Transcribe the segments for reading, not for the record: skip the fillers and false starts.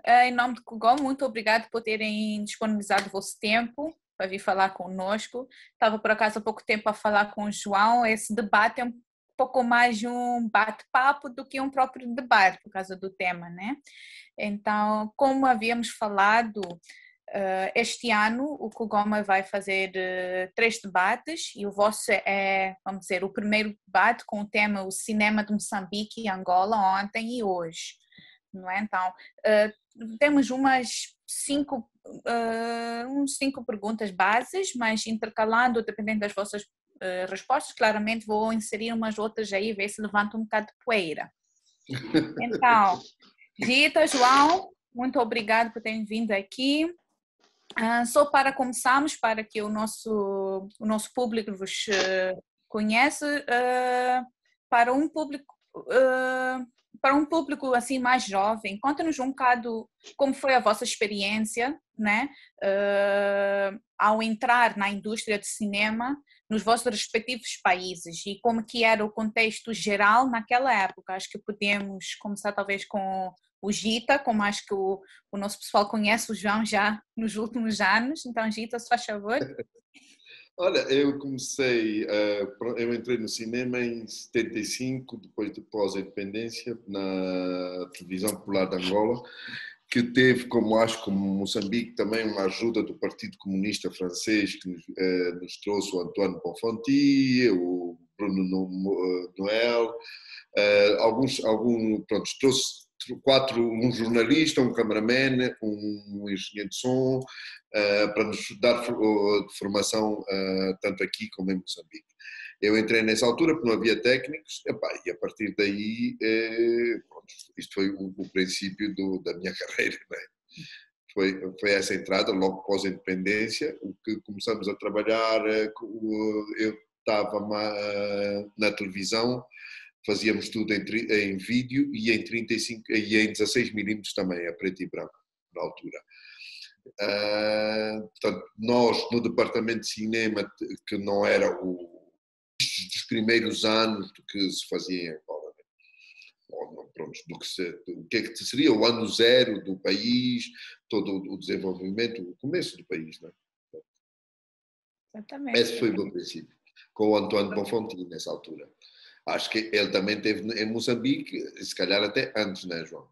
em nome de Kugom, muito obrigado por terem disponibilizado o vosso tempo para vir falar conosco. Estava por acaso há pouco tempo a falar com o João. Esse debate é um pouco mais de um bate-papo do que um próprio debate, por causa do tema, né? Então, como havíamos falado, este ano o Kugoma vai fazer 3 debates e o vosso é, vamos dizer, o primeiro debate com o tema o cinema de Moçambique e Angola ontem e hoje, não é? Então, temos uns 5 perguntas bases, mas intercalando, dependendo das vossas respostas, claramente vou inserir umas outras aí, ver se levanta um bocado de poeira. Então, Gita, João, muito obrigado por terem vindo aqui. Só para começarmos, para que o nosso público vos conheça, para um público assim mais jovem, conta-nos um bocado como foi a vossa experiência, né, ao entrar na indústria de cinema nos vossos respectivos países e como que era o contexto geral naquela época. Acho que podemos começar talvez com o Gita, como acho que o nosso pessoal conhece o João já nos últimos anos. Então, Gita, se faz favor. Olha, eu entrei no cinema em 75, depois de pós-independência, na televisão popular de Angola, que teve, como Moçambique, também uma ajuda do Partido Comunista Francês, que nos trouxe o Antoine Bonfanti, o Bruno Noël, trouxe um jornalista, um cameraman, um engenheiro de som, para nos dar formação tanto aqui como em Moçambique. Eu entrei nessa altura porque não havia técnicos, e a partir daí, isto foi o princípio da minha carreira, né? Foi essa entrada, logo pós a independência, o que começamos a trabalhar, eu estava na televisão, fazíamos tudo em vídeo e em 35 e em 16 milímetros também, a preto e branco, na altura. Portanto, nós no departamento de cinema, que não era dos primeiros anos do que se fazia em Angola, do que é que seria o ano zero do país, todo o desenvolvimento, o começo do país, não é? Exatamente. Esse foi o meu princípio, com o Antoine Bonfanti nessa altura. Acho que ele também esteve em Moçambique, se calhar até antes, não é, João?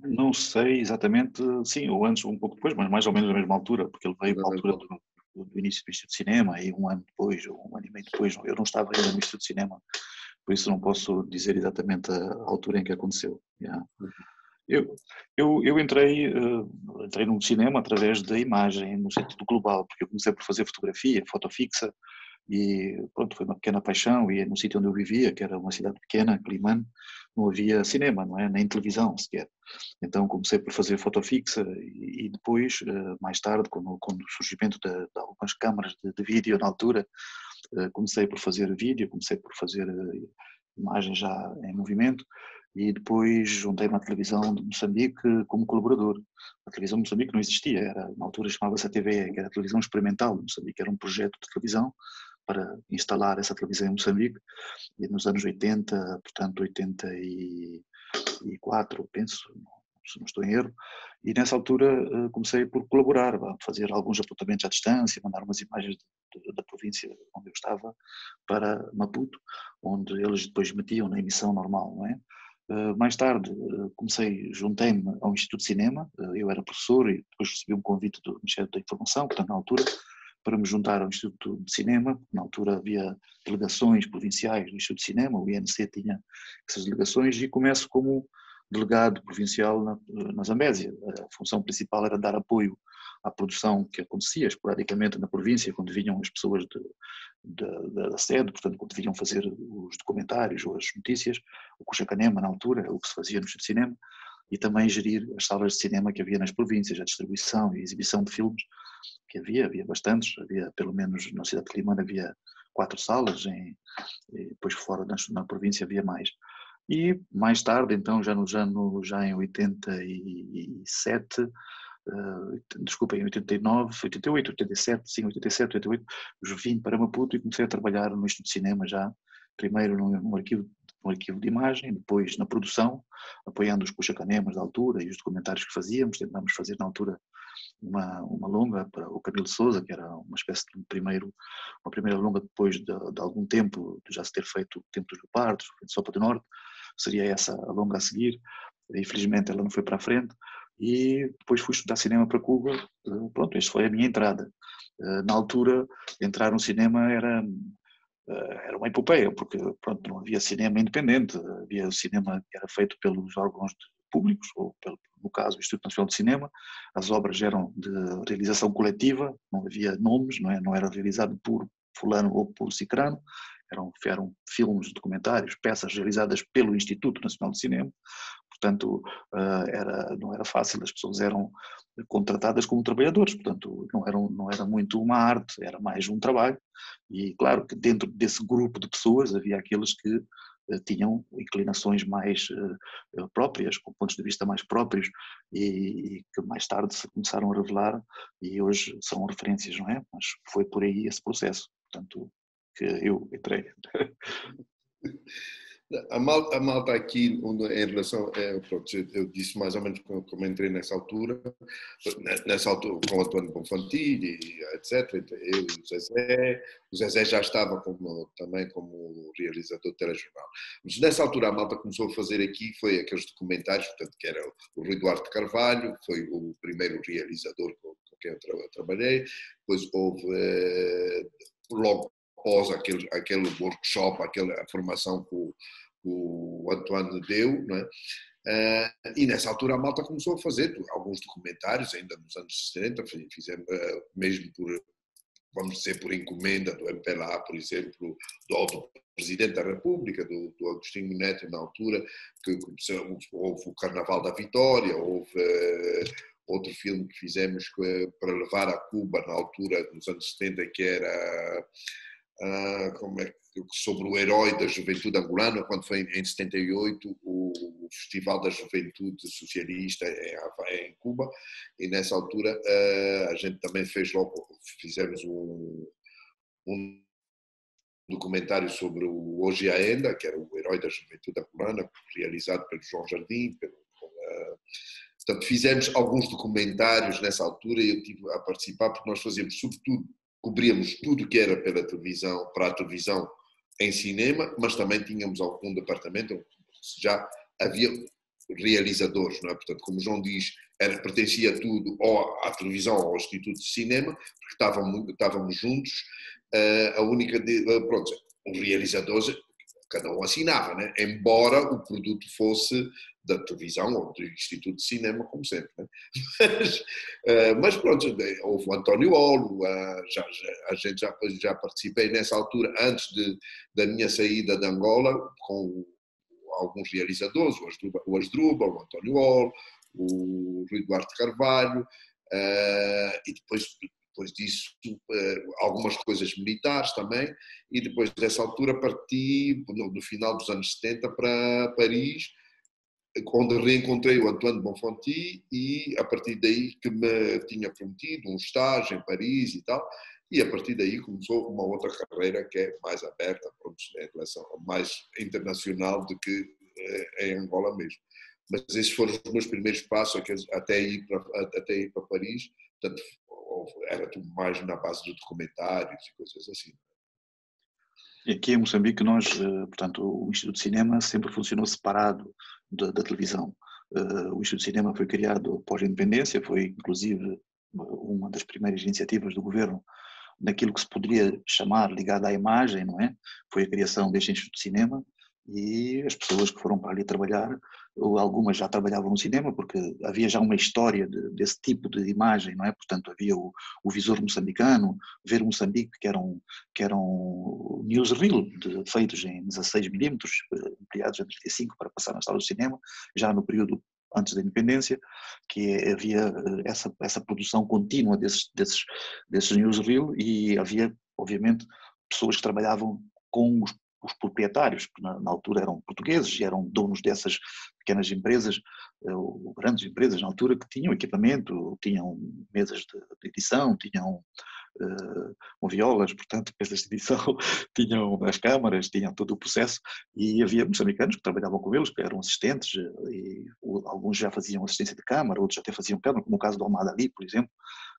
Não sei exatamente, sim, ou antes ou um pouco depois, mas mais ou menos na mesma altura, porque ele veio para a altura do início do Instituto de Cinema, e um ano depois, ou um ano e meio depois, eu não estava ainda no Instituto de Cinema, por isso não posso dizer exatamente a altura em que aconteceu. Yeah. Eu entrei no cinema através da imagem, no sentido global, porque eu comecei por fazer fotografia, foto fixa, e pronto, foi uma pequena paixão, e no sítio onde eu vivia, que era uma cidade pequena, Climane, não havia cinema, não é? Nem televisão sequer. Então comecei por fazer foto fixa e depois, mais tarde, com o surgimento de algumas câmaras de vídeo na altura, comecei por fazer vídeo, comecei por fazer imagens já em movimento, e depois juntei-me à televisão de Moçambique como colaborador. A televisão de Moçambique não existia, na altura chamava-se a TVE, que era a televisão experimental de Moçambique, era um projeto de televisão para instalar essa televisão em Moçambique, e nos anos 80, portanto 84, penso, se não estou em erro, e nessa altura comecei por colaborar, fazer alguns apontamentos à distância, mandar umas imagens da província onde eu estava para Maputo, onde eles depois metiam na emissão normal, não é? Mais tarde juntei-me ao Instituto de Cinema, eu era professor e depois recebi um convite do Ministério da Informação, portanto na altura, para me juntar ao Instituto de Cinema. Na altura havia delegações provinciais do Instituto de Cinema, o INC tinha essas delegações, e começo como delegado provincial na Zambésia. A função principal era dar apoio à produção que acontecia esporadicamente na província, quando vinham as pessoas da sede, portanto, quando vinham fazer os documentários ou as notícias, o Cuxacanema na altura, o que se fazia no Instituto de Cinema, e também gerir as salas de cinema que havia nas províncias, a distribuição e a exibição de filmes, que havia bastantes, havia pelo menos na cidade de Climane havia 4 salas, e depois fora na província havia mais. E mais tarde, então, já em 87, desculpa, em 89, 88, 87, sim, 87, 88, vim para Maputo e comecei a trabalhar no Instituto de Cinema já, primeiro no arquivo no arquivo de imagem, depois na produção, apoiando os puxa-canemas da altura e os documentários que fazíamos. Tentámos fazer na altura uma longa para o Camilo Sousa, que era uma espécie de uma primeira longa depois de algum tempo, de já se ter feito o Tempo dos Leopardos, o Sopa do Norte, seria essa a longa a seguir. Infelizmente ela não foi para a frente, e depois fui estudar cinema para Cuba. Pronto, esta foi a minha entrada. Na altura, entrar no cinema era uma epopeia, porque pronto, não havia cinema independente, havia cinema que era feito pelos órgãos públicos, ou no caso o Instituto Nacional de Cinema. As obras eram de realização coletiva, não havia nomes, não era realizado por fulano ou por cicrano, eram filmes, documentários, peças realizadas pelo Instituto Nacional de Cinema. Portanto, não era fácil, as pessoas eram contratadas como trabalhadores, portanto não era muito uma arte, era mais um trabalho. E claro que dentro desse grupo de pessoas havia aqueles que tinham inclinações mais próprias, com pontos de vista mais próprios, e que mais tarde se começaram a revelar e hoje são referências, não é? Mas foi por aí esse processo, portanto, que eu entrei. A malta aqui, em relação, pronto, eu disse mais ou menos como entrei nessa altura com o António Bonfanti, etc. Eu e o Zezé já estava também como realizador de telejornal. Mas nessa altura a malta começou a fazer aqui, foi aqueles documentários, portanto, que era o Rui Duarte Carvalho, foi o primeiro realizador com quem eu trabalhei, depois houve, logo após aquele workshop, aquela formação que o Antoine deu, não é? E nessa altura a malta começou a fazer alguns documentários, ainda nos anos 60, fizemos mesmo vamos dizer, por encomenda do MPLA, por exemplo, do Presidente da República, do Agostinho Neto, na altura, que houve o Carnaval da Vitória, houve outro filme que fizemos para levar a Cuba, na altura, nos anos 70, que era sobre o herói da juventude angolana, quando foi em 78 o Festival da Juventude Socialista em Cuba, e nessa altura a gente também fizemos um documentário sobre o Hoje Ainda, que era o herói da juventude angolana, realizado pelo João Jardim. Portanto, fizemos alguns documentários nessa altura e eu estive a participar porque nós fazíamos, sobretudo, cobríamos tudo que era para a televisão em cinema, mas também tínhamos algum departamento onde já havia realizadores, não é? Portanto, como o João diz, pertencia tudo ou à televisão ou ao Instituto de Cinema, porque estávamos juntos. A única, pronto, os realizadores, cada um assinava, né? Embora o produto fosse da televisão ou do Instituto de Cinema, como sempre. Né? Mas pronto, houve o António Olo, a gente já participei nessa altura, antes da minha saída de Angola, com alguns realizadores, o Asdrubal, o António Olo, o Rui Duarte Carvalho, e depois disso algumas coisas militares também, e depois dessa altura parti no final dos anos 70 para Paris, onde reencontrei o Antoine Bonfanti, e a partir daí que me tinha prometido um estágio em Paris e tal, e a partir daí começou uma outra carreira que é mais aberta, em relação mais internacional do que em Angola mesmo. Mas esses foram os meus primeiros passos até ir para Paris. Portanto, era tudo mais na base de documentários e coisas assim. E aqui em Moçambique nós, portanto, o Instituto de Cinema sempre funcionou separado da televisão. O Instituto de Cinema foi criado após a independência, foi inclusive uma das primeiras iniciativas do governo naquilo que se poderia chamar ligado à imagem, não é? Foi a criação deste Instituto de Cinema, e as pessoas que foram para ali trabalhar, algumas já trabalhavam no cinema, porque havia já uma história desse tipo de imagem, não é? Portanto, havia o visor moçambicano, Ver Moçambique, que eram newsreel feitos em 16mm, ampliados em 35 para passar nas salas de cinema, já no período antes da independência, que havia essa produção contínua desses newsreel, e havia, obviamente, pessoas que trabalhavam com os proprietários, que na altura eram portugueses e eram donos dessas pequenas empresas, ou grandes empresas na altura, que tinham equipamento, tinham mesas de edição, tinham moviolas, portanto, peças de edição, tinham as câmaras, tinham todo o processo, e havia moçambicanos que trabalhavam com eles, que eram assistentes, e alguns já faziam assistência de câmara, outros até faziam câmara, como o caso do Almada Ali, por exemplo,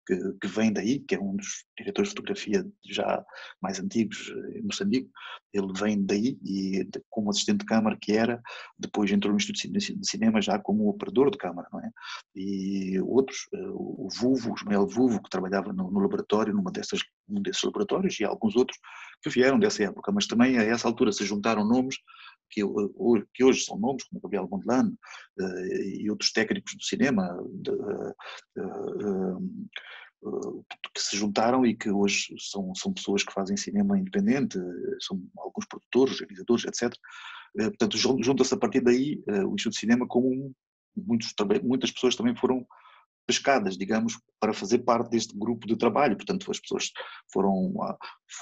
que vem daí, que é um dos diretores de fotografia já mais antigos em Moçambique. Ele vem daí e, como assistente de câmara que era, depois entrou no Instituto de Cinema já como operador de câmara, não é? E outros, o Vuvo, o Ismael Vuvo, que trabalhava no laboratório, num desses laboratórios, e alguns outros que vieram dessa época, mas também a essa altura se juntaram nomes que hoje são nomes, como Gabriel Mondlane e outros técnicos do cinema, que se juntaram e que hoje são pessoas que fazem cinema independente, são alguns produtores, realizadores, etc. Portanto, junta-se a partir daí o Instituto de Cinema, como muitas pessoas também foram pescadas, digamos, para fazer parte deste grupo de trabalho. Portanto, as pessoas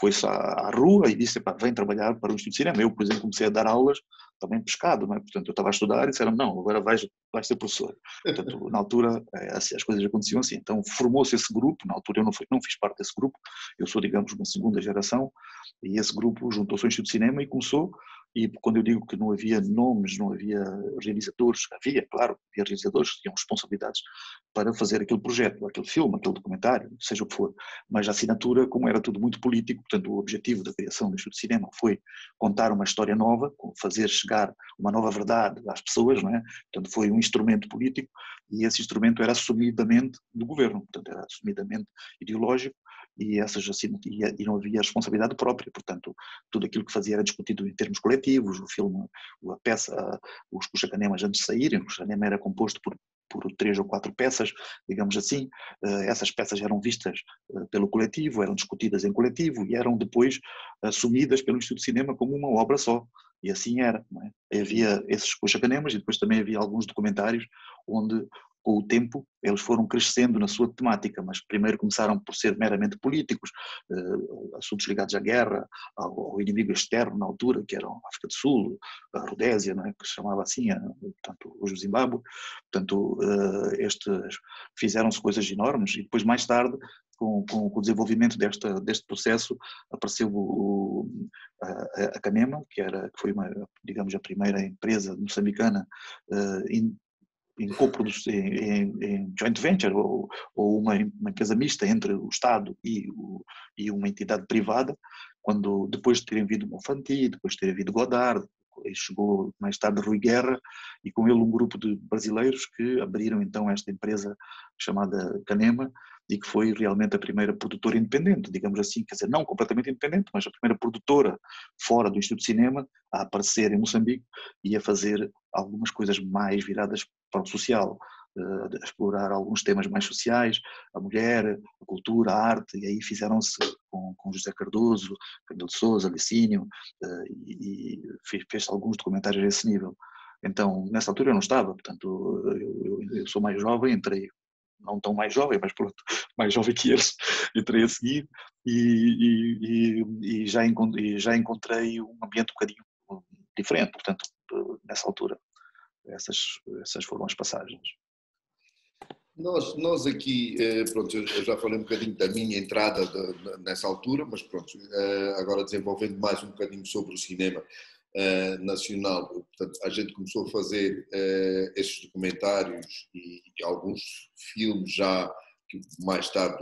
foi-se à rua e disse, vem trabalhar para o Instituto de Cinema. Eu, por exemplo, comecei a dar aulas também pescado, não é? Portanto, eu estava a estudar e disseram, não, agora vais ser professor. Portanto, na altura, assim, as coisas aconteciam assim. Então, formou-se esse grupo. Na altura eu não fiz parte desse grupo, eu sou, digamos, uma segunda geração, e esse grupo juntou-se ao Instituto de Cinema e começou. E quando eu digo que não havia nomes, não havia realizadores, claro, havia realizadores que tinham responsabilidades para fazer aquele projeto, aquele filme, aquele documentário, seja o que for. Mas a assinatura, como era tudo muito político, portanto o objetivo da criação do Instituto de Cinema foi contar uma história nova, fazer chegar uma nova verdade às pessoas, não é? Portanto foi um instrumento político, e esse instrumento era assumidamente do governo, portanto era assumidamente ideológico, e não havia responsabilidade própria, portanto tudo aquilo que fazia era discutido em termos coletivos, o filme, a peça, os Cuxacanemas antes de saírem, o Cuxacanema era composto por 3 ou 4 peças, digamos assim. Essas peças eram vistas pelo coletivo, eram discutidas em coletivo e eram depois assumidas pelo Instituto de Cinema como uma obra só. E assim era, não é? Havia esses Cuxacanemas e depois também havia alguns documentários onde, com o tempo, eles foram crescendo na sua temática, mas primeiro começaram por ser meramente políticos, assuntos ligados à guerra, ao inimigo externo na altura, que eram a África do Sul, a Rodésia, não é? Que se chamava assim, portanto, hoje o Zimbábue. Portanto, fizeram-se coisas enormes e depois, mais tarde, com o desenvolvimento deste processo, apareceu a Canema, que foi, digamos, a primeira empresa moçambicana em joint venture, ou uma empresa mista entre o Estado e uma entidade privada, quando depois de terem vindo Monfanti, depois de terem vindo Godard, chegou mais tarde Rui Guerra, e com ele um grupo de brasileiros que abriram então esta empresa chamada Canema, e que foi realmente a primeira produtora independente, digamos assim, quer dizer, não completamente independente, mas a primeira produtora fora do Instituto de Cinema a aparecer em Moçambique e a fazer algumas coisas mais viradas para o social, a explorar alguns temas mais sociais, a mulher, a cultura, a arte, e aí fizeram-se com José Cardoso, Camilo de Sousa, Licínio, e fez alguns documentários a esse nível. Então, nessa altura eu não estava, portanto, eu sou mais jovem, entrei, não tão mais jovem, mas pronto, mais jovem que eles, entrei a seguir e já encontrei um ambiente um bocadinho diferente, portanto, nessa altura. Essas foram as passagens. Nós aqui, pronto, eu já falei um bocadinho da minha entrada nessa altura, mas pronto, agora desenvolvendo mais um bocadinho sobre o cinema nacional, portanto, a gente começou a fazer estes documentários e alguns filmes já que mais tarde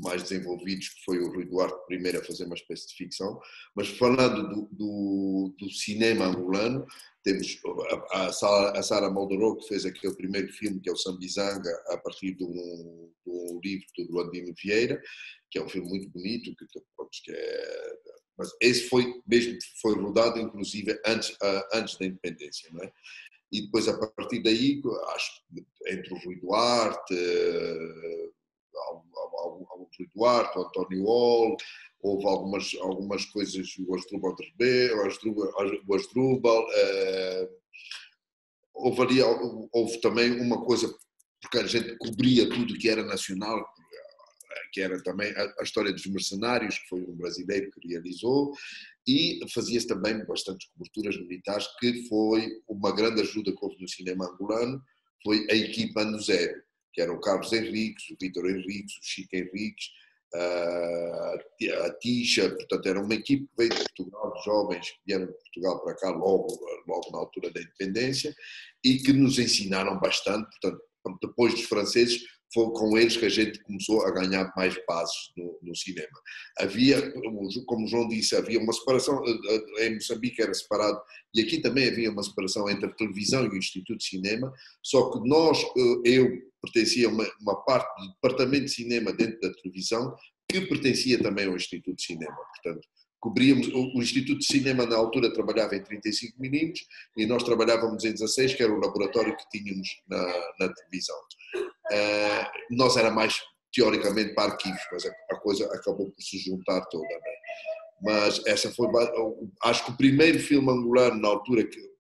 mais desenvolvidos, que foi o Rui Duarte primeiro a fazer uma espécie de ficção, mas falando do cinema angolano, temos a Sara Maldoror, que fez aquele primeiro filme, que é o Sambizanga, a partir de um livro do Landino Vieira, que é um filme muito bonito, mas esse foi rodado, inclusive, antes da independência, não é? E depois, a partir daí, acho que entre o Rui Duarte, o Rui Duarte, o António Hall, houve algumas coisas, o Asdrubal, houve também uma coisa, porque a gente cobria tudo que era nacional, que era também a história dos mercenários, que foi um brasileiro que realizou, e fazia-se também bastantes coberturas militares, que foi uma grande ajuda que houve no cinema angolano, foi a equipa Ano Zero, que eram o Carlos Henriques, o Vítor Henriques, o Chico Henriques, a Tisha, portanto era uma equipe que veio de Portugal, de jovens que vieram de Portugal para cá logo na altura da independência e que nos ensinaram bastante, portanto depois dos franceses foi com eles que a gente começou a ganhar mais bases no cinema. Havia, como o João disse, havia uma separação, em Moçambique era separado, e aqui também havia uma separação entre a televisão e o Instituto de Cinema, só que eu pertencia a uma parte do departamento de cinema dentro da televisão, que pertencia também ao Instituto de Cinema. Portanto, cobríamos, o Instituto de Cinema na altura trabalhava em 35mm e nós trabalhávamos em 16, que era o laboratório que tínhamos na televisão. Nós era mais teoricamente para arquivos, mas a coisa acabou por se juntar toda. Né? Mas essa foi, acho que o primeiro filme angolano na altura que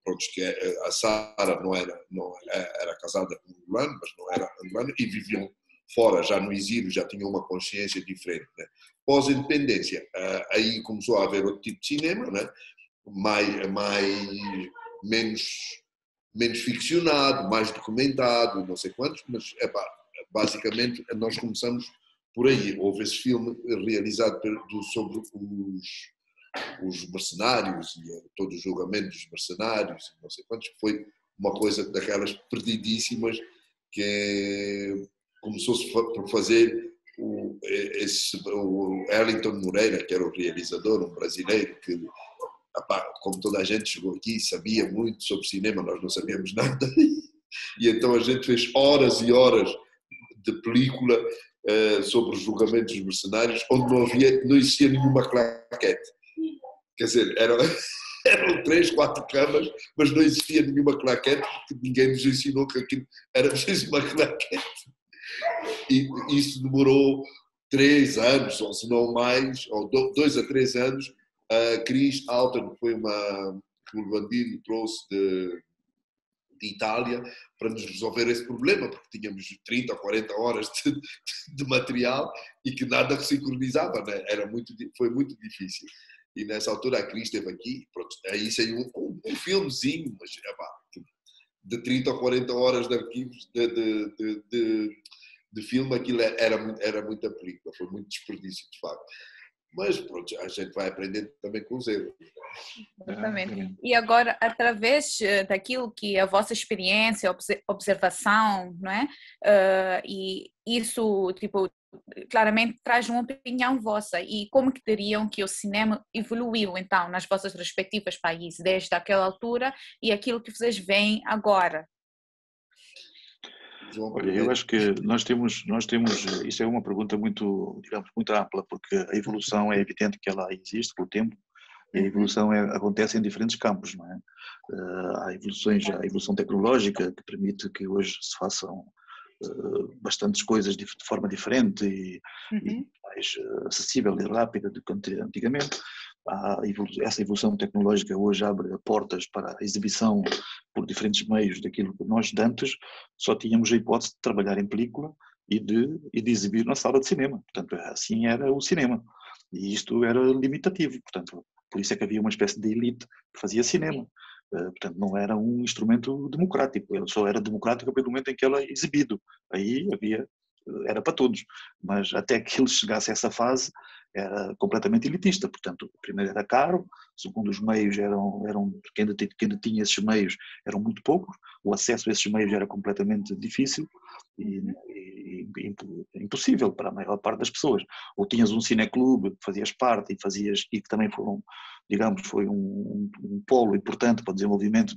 a Sara não era casada com um angolano, mas não era angolano e viviam fora, já no exílio, já tinham uma consciência diferente. Né? Pós-independência, aí começou a haver outro tipo de cinema, né? menos ficcionado, mais documentado, não sei quantos, mas basicamente nós começamos por aí. Houve esse filme realizado sobre os mercenários e todo o julgamento dos mercenários, não sei quantos, que foi uma coisa daquelas perdidíssimas que começou-se por fazer o Arlington Moreira, que era o realizador, um brasileiro que, como toda a gente chegou aqui, sabia muito sobre cinema, nós não sabíamos nada, e então a gente fez horas e horas de película sobre os julgamentos dos mercenários, onde não existia nenhuma claquete. Quer dizer, eram 3, 4 camas, mas não existia nenhuma claquete, porque ninguém nos ensinou que aquilo era preciso uma claquete. E isso demorou 3 anos, ou se não mais, ou 2 a 3 anos. A Cris Alton foi que o Bandino trouxe de Itália para nos resolver esse problema, porque tínhamos 30 ou 40 horas de material e que nada sincronizava, né? Foi muito difícil. E nessa altura a Cris esteve aqui, pronto, aí saiu um filmezinho, mas de 30 ou 40 horas de arquivos de filme, aquilo era muita película, foi muito desperdício de facto. Mas pronto, a gente vai aprendendo também com os erros. Exatamente. E agora, através daquilo que é a vossa experiência, observação, não é? E isso, tipo, claramente traz uma opinião vossa. E como que diriam que o cinema evoluiu, então, nas vossas respectivas países, desde aquela altura e aquilo que vocês veem agora? Olha, eu acho que nós temos, isso é uma pergunta muito, digamos, muito ampla, porque a evolução é evidente que ela existe com o tempo, e a evolução acontece em diferentes campos, não é? Há a evolução tecnológica que permite que hoje se façam bastantes coisas de forma diferente e mais acessível e rápida do que antigamente. Essa evolução tecnológica hoje abre portas para a exibição por diferentes meios daquilo que nós antes só tínhamos a hipótese de trabalhar em película e de exibir na sala de cinema. Portanto, assim era o cinema. E isto era limitativo. Portanto, por isso é que havia uma espécie de elite que fazia cinema. Portanto, não era um instrumento democrático. Ele só era democrático a partir do momento em que ele é exibido. Aí era para todos. Mas até que ele chegasse a essa fase, era completamente elitista. Portanto, primeiro era caro, segundo os meios quem ainda tinha esses meios eram muito poucos, o acesso a esses meios era completamente difícil e impossível para a maior parte das pessoas. Ou tinhas um cineclube que fazias parte e que também foi um polo importante para o desenvolvimento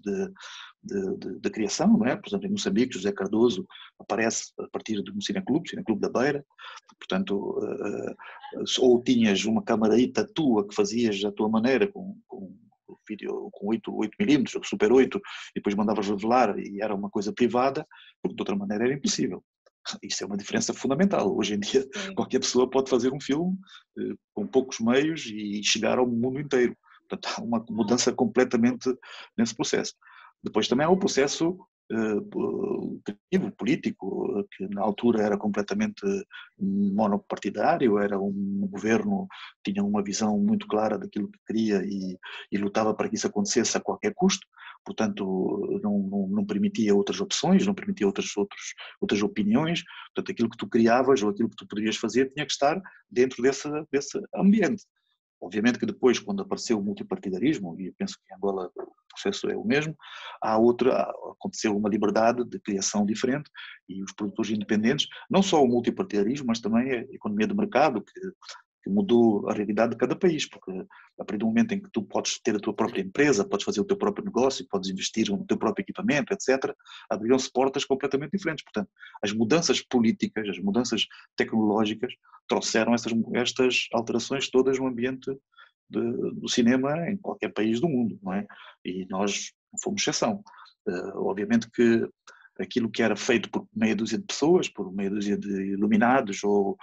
de criação, não é? Por exemplo, em Moçambique, José Cardoso aparece a partir de um cineclube da Beira, portanto, ou tinhas uma camarita tua que fazias à tua maneira com vídeo com 8mm, Super 8, e depois mandavas revelar e era uma coisa privada, porque de outra maneira era impossível. Isso é uma diferença fundamental. Hoje em dia, qualquer pessoa pode fazer um filme com poucos meios e chegar ao mundo inteiro. Portanto, há uma mudança completamente nesse processo. Depois também há o processo político, que na altura era completamente monopartidário, era um governo que tinha uma visão muito clara daquilo que queria e lutava para que isso acontecesse a qualquer custo. portanto não permitia outras opções, não permitia outras opiniões, portanto aquilo que tu criavas ou aquilo que tu poderias fazer tinha que estar dentro desse ambiente. Obviamente que depois, quando apareceu o multipartidarismo, e eu penso que em Angola o processo é o mesmo, aconteceu uma liberdade de criação diferente e os produtores independentes, não só o multipartidarismo, mas também a economia de mercado, que mudou a realidade de cada país, porque a partir do momento em que tu podes ter a tua própria empresa, podes fazer o teu próprio negócio, podes investir no teu próprio equipamento, etc., abriram-se portas completamente diferentes. Portanto, as mudanças políticas, as mudanças tecnológicas trouxeram estas alterações todas no ambiente do cinema em qualquer país do mundo, não é? E nós não fomos exceção. Obviamente que aquilo que era feito por meia dúzia de pessoas, por meia dúzia de iluminados ou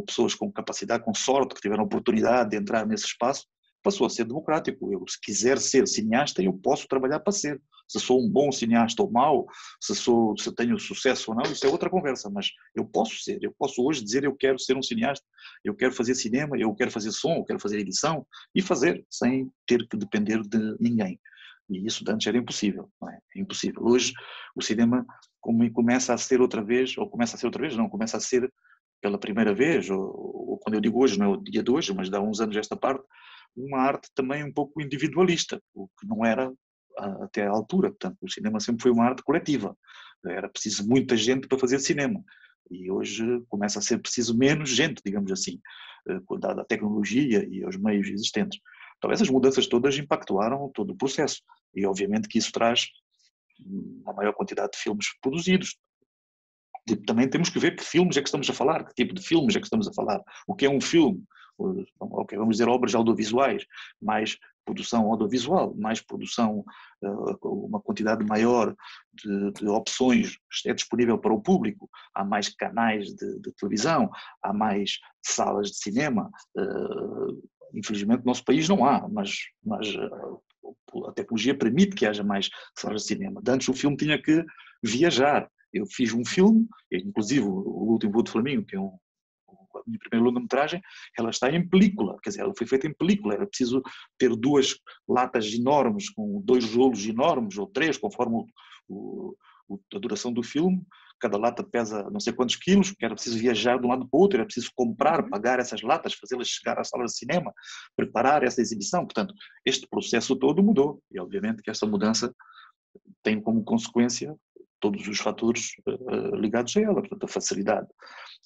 pessoas com capacidade, com sorte, que tiveram a oportunidade de entrar nesse espaço, passou a ser democrático. Eu, se quiser ser cineasta, eu posso trabalhar para ser. Se sou um bom cineasta ou mau, se tenho sucesso ou não, isso é outra conversa, mas eu posso ser. Eu posso hoje dizer eu quero ser um cineasta, eu quero fazer cinema, eu quero fazer som, eu quero fazer edição e fazer sem ter que depender de ninguém. E isso antes era impossível, não é? É impossível. Hoje o cinema começa a ser outra vez, ou começa a ser outra vez, não, começa a ser pela primeira vez, ou quando eu digo hoje, não é o dia de hoje, mas de há uns anos esta parte, uma arte também um pouco individualista, o que não era até à altura. Portanto, o cinema sempre foi uma arte coletiva. Era preciso muita gente para fazer cinema. E hoje começa a ser preciso menos gente, digamos assim, dada a tecnologia e os meios existentes. Então essas mudanças todas impactaram todo o processo. E obviamente que isso traz uma maior quantidade de filmes produzidos. Também temos que ver que filmes é que estamos a falar, que tipo de filmes é que estamos a falar. O que é um filme? Okay, vamos dizer obras audiovisuais, mais produção audiovisual, mais produção, uma quantidade maior de opções é disponível para o público, há mais canais de televisão, há mais salas de cinema. Infelizmente no nosso país não há, mas a tecnologia permite que haja mais salas de cinema. Antes o filme tinha que viajar. Eu fiz um filme, inclusive o Último Voo de Flamingo, que é a minha primeira longa-metragem, ela está em película, quer dizer, ela foi feita em película, era preciso ter 2 latas enormes, com 2 rolos enormes, ou 3, conforme a duração do filme, cada lata pesa não sei quantos quilos, porque era preciso viajar de um lado para o outro, era preciso comprar, pagar essas latas, fazê-las chegar à sala de cinema, preparar essa exibição. Portanto, este processo todo mudou, e obviamente que esta mudança tem como consequência todos os fatores ligados a ela, portanto a facilidade.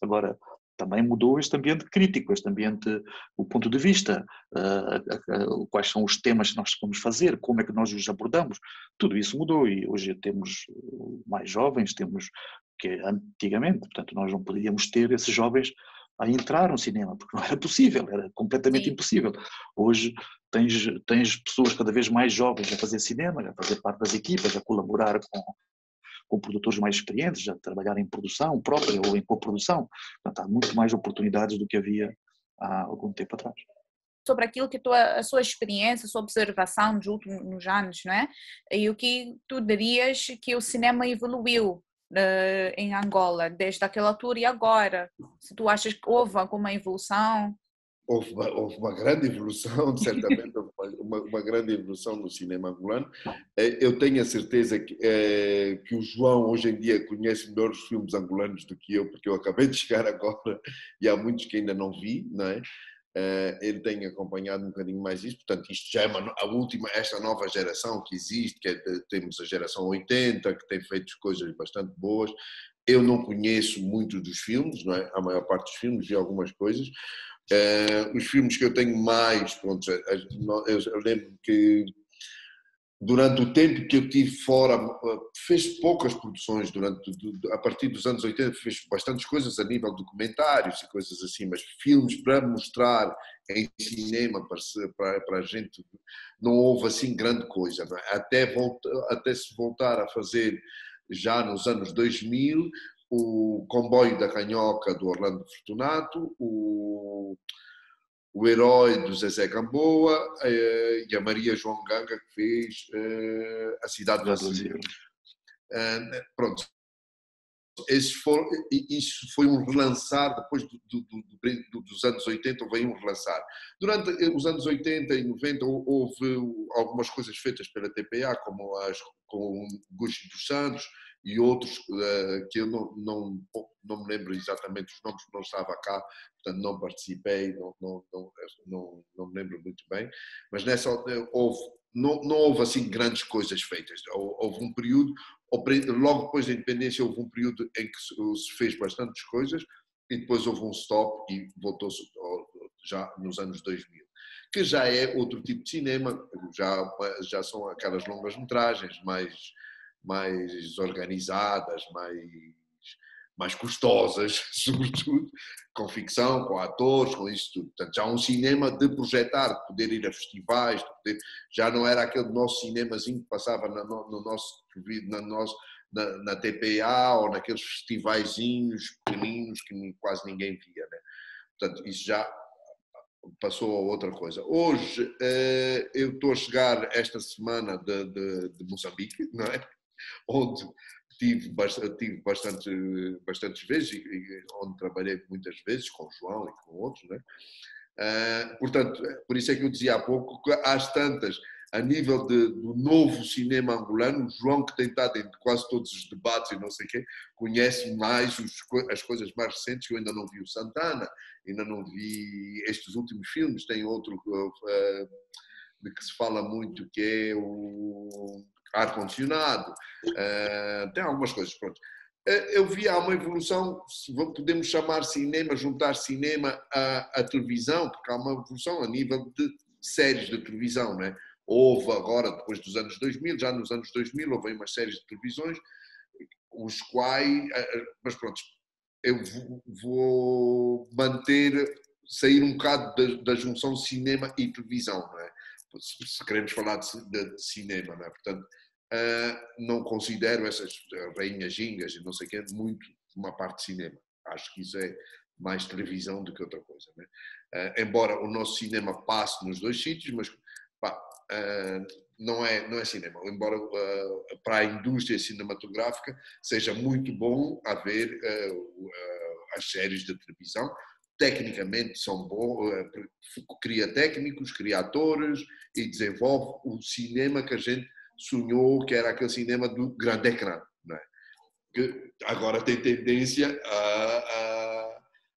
Agora, também mudou este ambiente crítico, este ambiente, o ponto de vista, quais são os temas que nós vamos fazer, como é que nós os abordamos, tudo isso mudou e hoje temos mais jovens, temos que antigamente, portanto nós não poderíamos ter esses jovens a entrar no cinema, porque não era possível, era completamente impossível. Hoje tens pessoas cada vez mais jovens a fazer cinema, a fazer parte das equipas, a colaborar com produtores mais experientes, a trabalhar em produção própria ou em coprodução. Portanto, há muito mais oportunidades do que havia há algum tempo atrás. Sobre aquilo que a sua experiência, a sua observação nos últimos anos, não é? E o que tu dirias que o cinema evoluiu em Angola, desde aquela altura e agora? Se tu achas que houve alguma evolução? Houve uma grande evolução, certamente houve uma grande evolução no cinema angolano. Eu tenho a certeza que o João hoje em dia conhece melhor os filmes angolanos do que eu, porque eu acabei de chegar agora e há muitos que ainda não vi, não é? Ele tem acompanhado um bocadinho mais isso, portanto isto já é esta nova geração que existe, temos a geração 80, que tem feito coisas bastante boas. Eu não conheço muitos dos filmes, não é? A maior parte dos filmes, vi algumas coisas. Os filmes que eu tenho mais, pronto, eu lembro que durante o tempo que eu tive fora, fez poucas produções, a partir dos anos 80 fez bastantes coisas a nível de documentários e coisas assim, mas filmes para mostrar em cinema para a gente não houve assim grande coisa, não é? Até se voltar a fazer já nos anos 2000, o Comboio da Canhoca do Orlando Fortunato, o Herói do Zezé Gamboa e a Maria João Ganga que fez A Cidade Vazia. Pronto, isso foi um relançar, depois dos anos 80 veio um relançar. Durante os anos 80 e 90 houve algumas coisas feitas pela TPA, como com Gucci dos Santos e outros que eu não me lembro exatamente os nomes, porque não estava cá, portanto não participei, não me lembro muito bem, mas nessa não houve assim grandes coisas feitas. Houve um período, logo depois da independência, houve um período em que se fez bastantes coisas e depois houve um stop e voltou-se já nos anos 2000, que já é outro tipo de cinema, já são aquelas longas metragens mais organizadas, mais custosas, sobretudo, com ficção, com atores, com isso tudo. Portanto, já um cinema de projetar, de poder ir a festivais, já não era aquele nosso cinemazinho que passava na TPA ou naqueles festivaizinhos pequeninos que quase ninguém via, né? Portanto, isso já passou a outra coisa. Hoje, eu estou a chegar esta semana de Moçambique, não é? Onde tive bastantes vezes e onde trabalhei muitas vezes com o João e com outros, né? Portanto, por isso é que eu dizia há pouco que às tantas, a nível do novo cinema angolano, o João, que tem estado em quase todos os debates e não sei o quê, conhece mais as coisas mais recentes, que eu ainda não vi o Santana, ainda não vi estes últimos filmes, tem outro de que se fala muito, que é o ar-condicionado, tem algumas coisas, pronto. Eu vi há uma evolução, podemos chamar cinema, juntar cinema à televisão, porque há uma evolução a nível de séries de televisão, não é? Houve agora, depois dos anos 2000, já nos anos 2000, houve umas séries de televisões, os quais, mas pronto, eu vou sair um bocado da junção cinema e televisão, não é? Se queremos falar de cinema, não é? Portanto, não considero essas rainhas gingas e não sei o que, muito uma parte de cinema. Acho que isso é mais televisão do que outra coisa, né? Embora o nosso cinema passe nos dois sítios, mas pá, não é cinema. Embora para a indústria cinematográfica seja muito bom haver as séries de televisão. Tecnicamente são bons, cria técnicos, cria atores e desenvolve o cinema que a gente sonhou, que era aquele cinema do grande ecrã, não é? Que agora tem tendência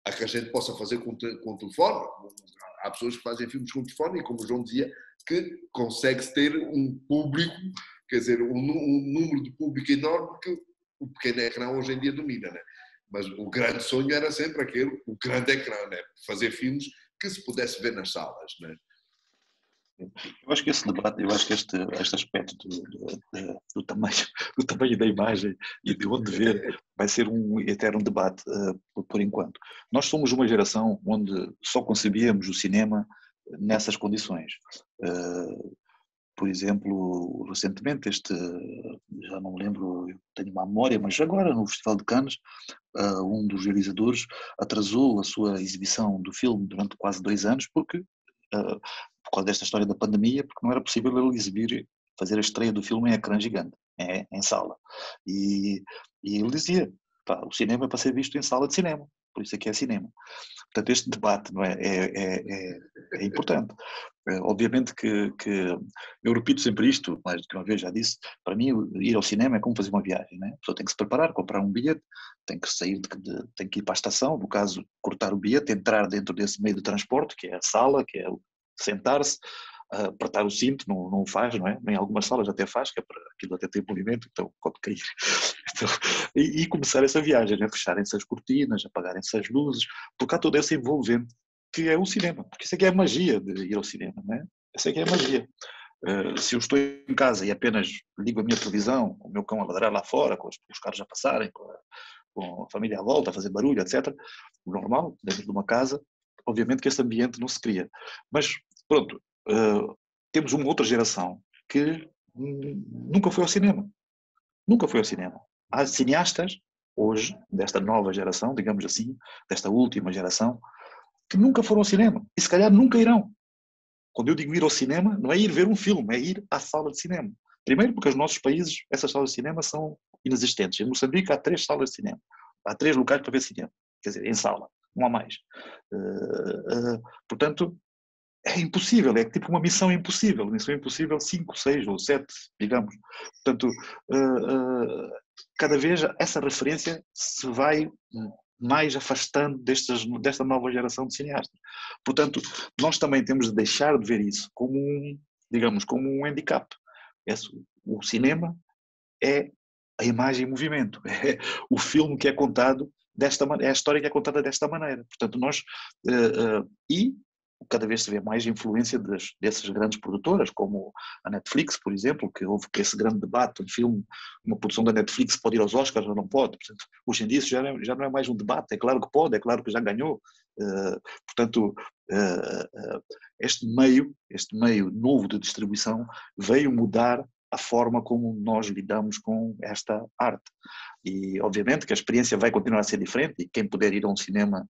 a que a gente possa fazer com telefone. Há pessoas que fazem filmes com telefone e, como o João dizia, que consegue-se ter um público, quer dizer, um número de público enorme que o pequeno ecrã hoje em dia domina, né? Mas o grande sonho era sempre o grande ecrã, né? Fazer filmes que se pudesse ver nas salas, né? Eu acho que esse debate, eu acho que este aspecto do tamanho da imagem e de onde ver vai ser um eterno debate por enquanto. Nós somos uma geração onde só concebíamos o cinema nessas condições. Por exemplo, recentemente, já não me lembro, eu tenho uma memória, mas agora no Festival de Cannes, um dos realizadores atrasou a sua exibição do filme durante quase 2 anos por causa desta história da pandemia, porque não era possível ele fazer a estreia do filme em ecrã gigante, em sala. E ele dizia, o cinema é para ser visto em sala de cinema, por isso é que é cinema. Portanto, este debate, não é importante. Obviamente que eu repito sempre isto, mais do que uma vez já disse, para mim ir ao cinema é como fazer uma viagem, né? A pessoa tem que se preparar, comprar um bilhete, tem que sair, tem que ir para a estação, no caso, cortar o bilhete, entrar dentro desse meio de transporte, que é a sala, que é sentar-se, apertar o cinto, não o faz, não é? Em algumas salas até faz, que é para aquilo até tem movimento, então pode cair. Então, e começar essa viagem, né? Fecharem-se as cortinas, apagarem-se as luzes, porque há todo esse envolvente que é o cinema, porque isso é que é a magia de ir ao cinema, não é? Essa é que é a magia. Se eu estou em casa e apenas ligo a minha televisão, o meu cão a ladrar lá fora, com os carros a passarem, com a família à volta, a fazer barulho, etc., o normal, dentro de uma casa, obviamente que esse ambiente não se cria. Mas, pronto, temos uma outra geração que nunca foi ao cinema. Nunca foi ao cinema. Há cineastas, hoje, desta nova geração, digamos assim, desta última geração, que nunca foram ao cinema e se calhar nunca irão. Quando eu digo ir ao cinema, não é ir ver um filme, é ir à sala de cinema. Primeiro porque os nossos países, essas salas de cinema são inexistentes. Em Moçambique há 3 salas de cinema, há 3 locais para ver cinema, quer dizer, em sala, não há mais. Portanto, é impossível, é tipo uma missão impossível 5, 6 ou 7, digamos. Portanto, cada vez essa referência se vai mais afastando desta nova geração de cineastas. Portanto, nós também temos de deixar de ver isso como digamos, como um handicap. O cinema é a imagem em movimento, é o filme que é contado desta maneira, é a história que é contada desta maneira. Portanto, e cada vez se vê mais influência dessas grandes produtoras, como a Netflix, por exemplo, que houve esse grande debate, um filme, uma produção da Netflix pode ir aos Oscars ou não pode. Portanto, hoje em dia isso já não é mais um debate, é claro que pode, é claro que já ganhou. Portanto, este meio novo de distribuição veio mudar a forma como nós lidamos com esta arte. E, obviamente, que a experiência vai continuar a ser diferente e quem puder ir a um cinema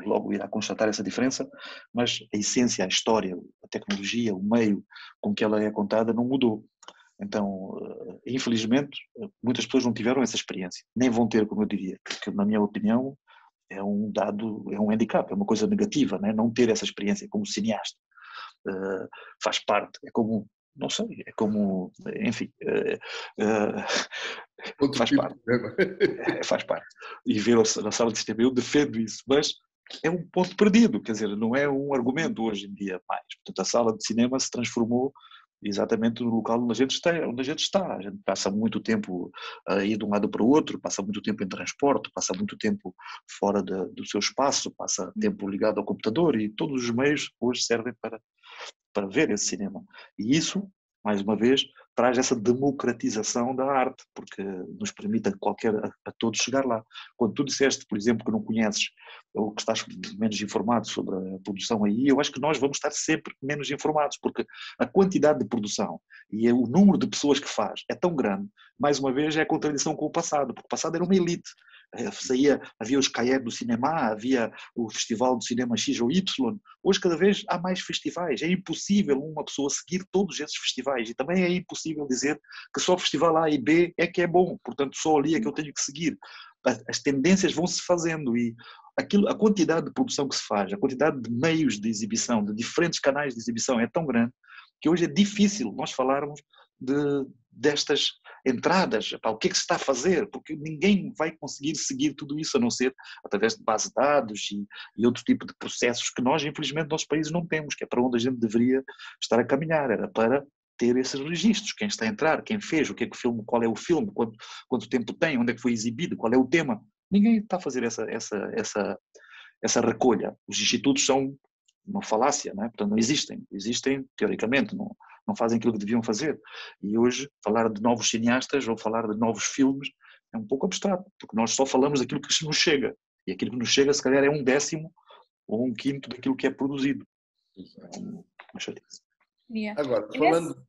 logo irá constatar essa diferença, mas a essência, a história, a tecnologia, o meio com que ela é contada não mudou. Então, infelizmente, muitas pessoas não tiveram essa experiência, nem vão ter, como eu diria, porque, na minha opinião, é um handicap, é uma coisa negativa, né? Não ter essa experiência como cineasta. Faz parte, é como, não sei, é como, enfim, faz parte. Faz parte. E ver na sala de cinema, eu defendo isso, mas é um ponto perdido, quer dizer, não é um argumento hoje em dia mais. Portanto, a sala de cinema se transformou exatamente no local onde a gente está. A gente passa muito tempo a ir de um lado para o outro, passa muito tempo em transporte, passa muito tempo fora do seu espaço, passa tempo ligado ao computador e todos os meios hoje servem para ver esse cinema. E isso, mais uma vez, traz essa democratização da arte, porque nos permite a todos chegar lá. Quando tu disseste, por exemplo, que não conheces ou que estás menos informado sobre a produção aí, eu acho que nós vamos estar sempre menos informados, porque a quantidade de produção e o número de pessoas que faz é tão grande, mais uma vez é a contradição com o passado, porque o passado era uma elite. Havia os CAEB do cinema, havia o Festival do Cinema X ou Y. Hoje cada vez há mais festivais. É impossível uma pessoa seguir todos esses festivais e também é impossível dizer que só o Festival A e B é que é bom, portanto só ali é que eu tenho que seguir. As tendências vão se fazendo e a quantidade de produção que se faz, a quantidade de meios de exibição, de diferentes canais de exibição é tão grande que hoje é difícil nós falarmos destas entradas, o que é que se está a fazer, porque ninguém vai conseguir seguir tudo isso a não ser através de bases de dados e outro tipo de processos que nós, infelizmente, nos nossos países não temos, que é para onde a gente deveria estar a caminhar, era para ter esses registros, quem está a entrar, quem fez, o que é que o filme, qual é o filme, quanto tempo tem, onde é que foi exibido, qual é o tema. Ninguém está a fazer essa recolha. Os institutos são uma falácia, não é? Portanto, não existem teoricamente, não fazem aquilo que deviam fazer. E hoje, falar de novos cineastas ou falar de novos filmes é um pouco abstrato, porque nós só falamos daquilo que nos chega. E aquilo que nos chega, se calhar, é 1/10 ou 1/5 daquilo que é produzido. Agora, falando...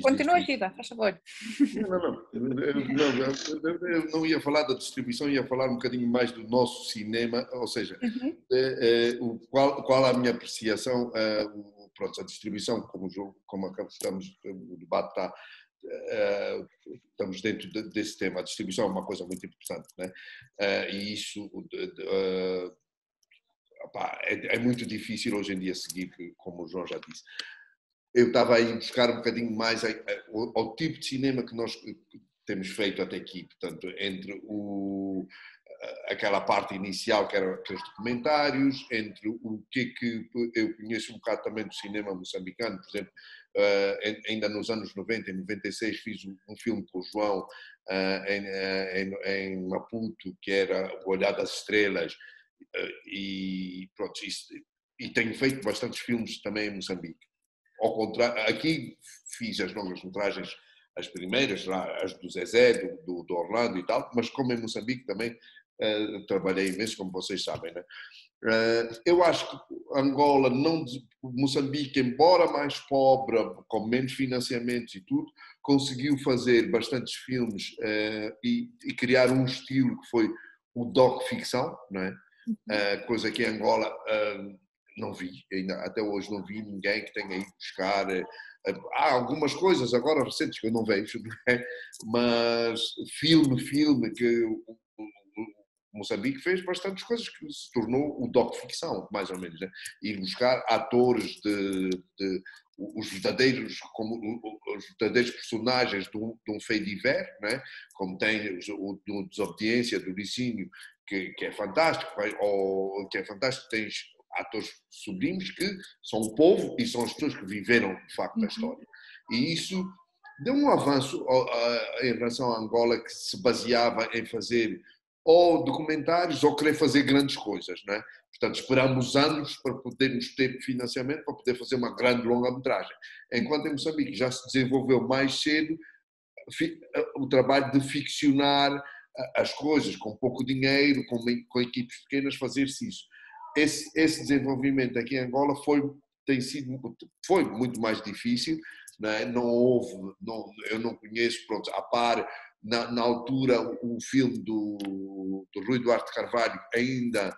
Continua, Gida, faz favor. Eu não ia falar da distribuição, ia falar um bocadinho mais do nosso cinema, ou seja, qual a minha apreciação, pronto, a distribuição, como acabamos, o debate está, estamos dentro desse tema, a distribuição é uma coisa muito importante, né? E isso é muito difícil hoje em dia seguir, como o João já disse. Eu estava a ir buscar um bocadinho mais ao tipo de cinema que nós temos feito até aqui, portanto, entre aquela parte inicial que eram aqueles documentários, entre o que eu conheço um bocado também do cinema moçambicano, por exemplo, ainda nos anos 90, em 96, fiz um filme com o João em Maputo, que era O Olhar das Estrelas, e pronto, e tenho feito bastantes filmes também em Moçambique. Ao contrário, aqui fiz as longas-metragens, as primeiras, as do Zezé, do Orlando e tal, mas como em Moçambique também trabalhei imenso, como vocês sabem, né? Eu acho que Angola, Moçambique, embora mais pobre, com menos financiamentos e tudo, conseguiu fazer bastantes filmes e criar um estilo que foi o doc-ficção, não é? Coisa que em Angola... não vi, ainda até hoje não vi ninguém que tenha ido buscar Há algumas coisas agora recentes que eu não vejo, não é? Mas filme que Moçambique fez bastantes coisas que se tornou o doc-ficção, mais ou menos, né? Ir buscar atores os verdadeiros, como os verdadeiros personagens de um fait divers, né? Como tem o Desobediência do Licínio, que é fantástico, ou que é fantástico, tens atores sublimes que são o povo e são as pessoas que viveram de facto a história. E isso deu um avanço em relação a Angola, que se baseava em fazer ou documentários ou querer fazer grandes coisas, não é? Portanto, esperamos anos para podermos ter financiamento para poder fazer uma grande longa-metragem. Enquanto em Moçambique já se desenvolveu mais cedo o trabalho de ficcionar as coisas com pouco dinheiro, com equipes pequenas, fazer-se isso. Esse desenvolvimento aqui em Angola foi muito mais difícil, não é? Eu não conheço, pronto, a par. Na altura, o filme do Rui Duarte Carvalho, ainda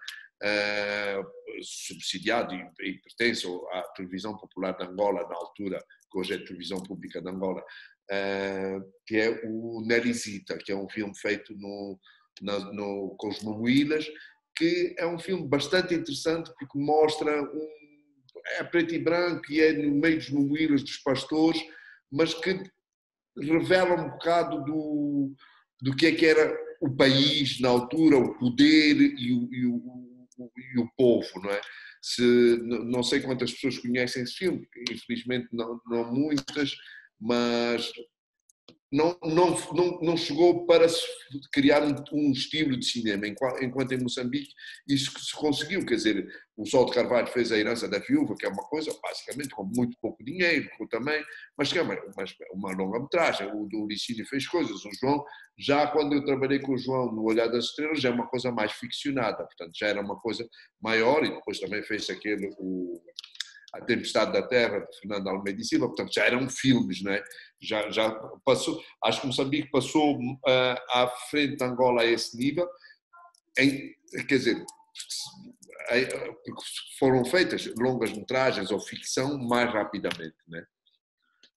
subsidiado e pertence à televisão popular de Angola, na altura, que hoje é a televisão pública de Angola, que é o Nerizita, que é um filme feito com os Mamuílas, que é um filme bastante interessante porque mostra é preto e branco e é no meio dos Mamuílas, dos pastores, mas que revela um bocado do que é que era o país na altura, o poder e o povo, não é? Não sei quantas pessoas conhecem esse filme, infelizmente não muitas, mas não chegou para se criar um estilo de cinema, enquanto em Moçambique isso que se conseguiu, quer dizer, o Sol de Carvalho fez A Herança da Viúva, que é uma coisa, basicamente, com muito pouco dinheiro, também, mas que é uma longa-metragem. O do Licínio fez coisas, o João, já quando eu trabalhei com o João no Olhar das Estrelas, já é uma coisa mais ficcionada, portanto, já era uma coisa maior, e depois também fez aquele, A Tempestade da Terra, de Fernando Almeida e Silva, portanto, já eram filmes, não é? Já passou, acho que Moçambique passou à frente de Angola a esse nível, quer dizer, porque foram feitas longas metragens ou ficção mais rapidamente, não é?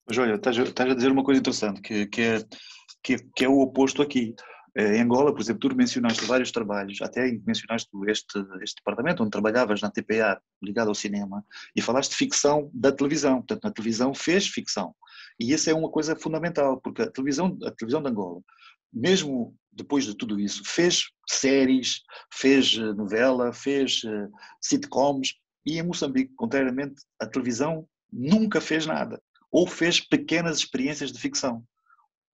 Mas olha, estás a dizer uma coisa interessante, que é o oposto aqui. Em Angola, por exemplo, tu mencionaste vários trabalhos, até mencionaste este departamento onde trabalhavas na TPA, ligado ao cinema, e falaste de ficção da televisão. Portanto, na televisão fez ficção. E isso é uma coisa fundamental, porque a televisão de Angola, mesmo depois de tudo isso, fez séries, fez novela, fez sitcoms, e em Moçambique, contrariamente, a televisão nunca fez nada. Ou fez pequenas experiências de ficção,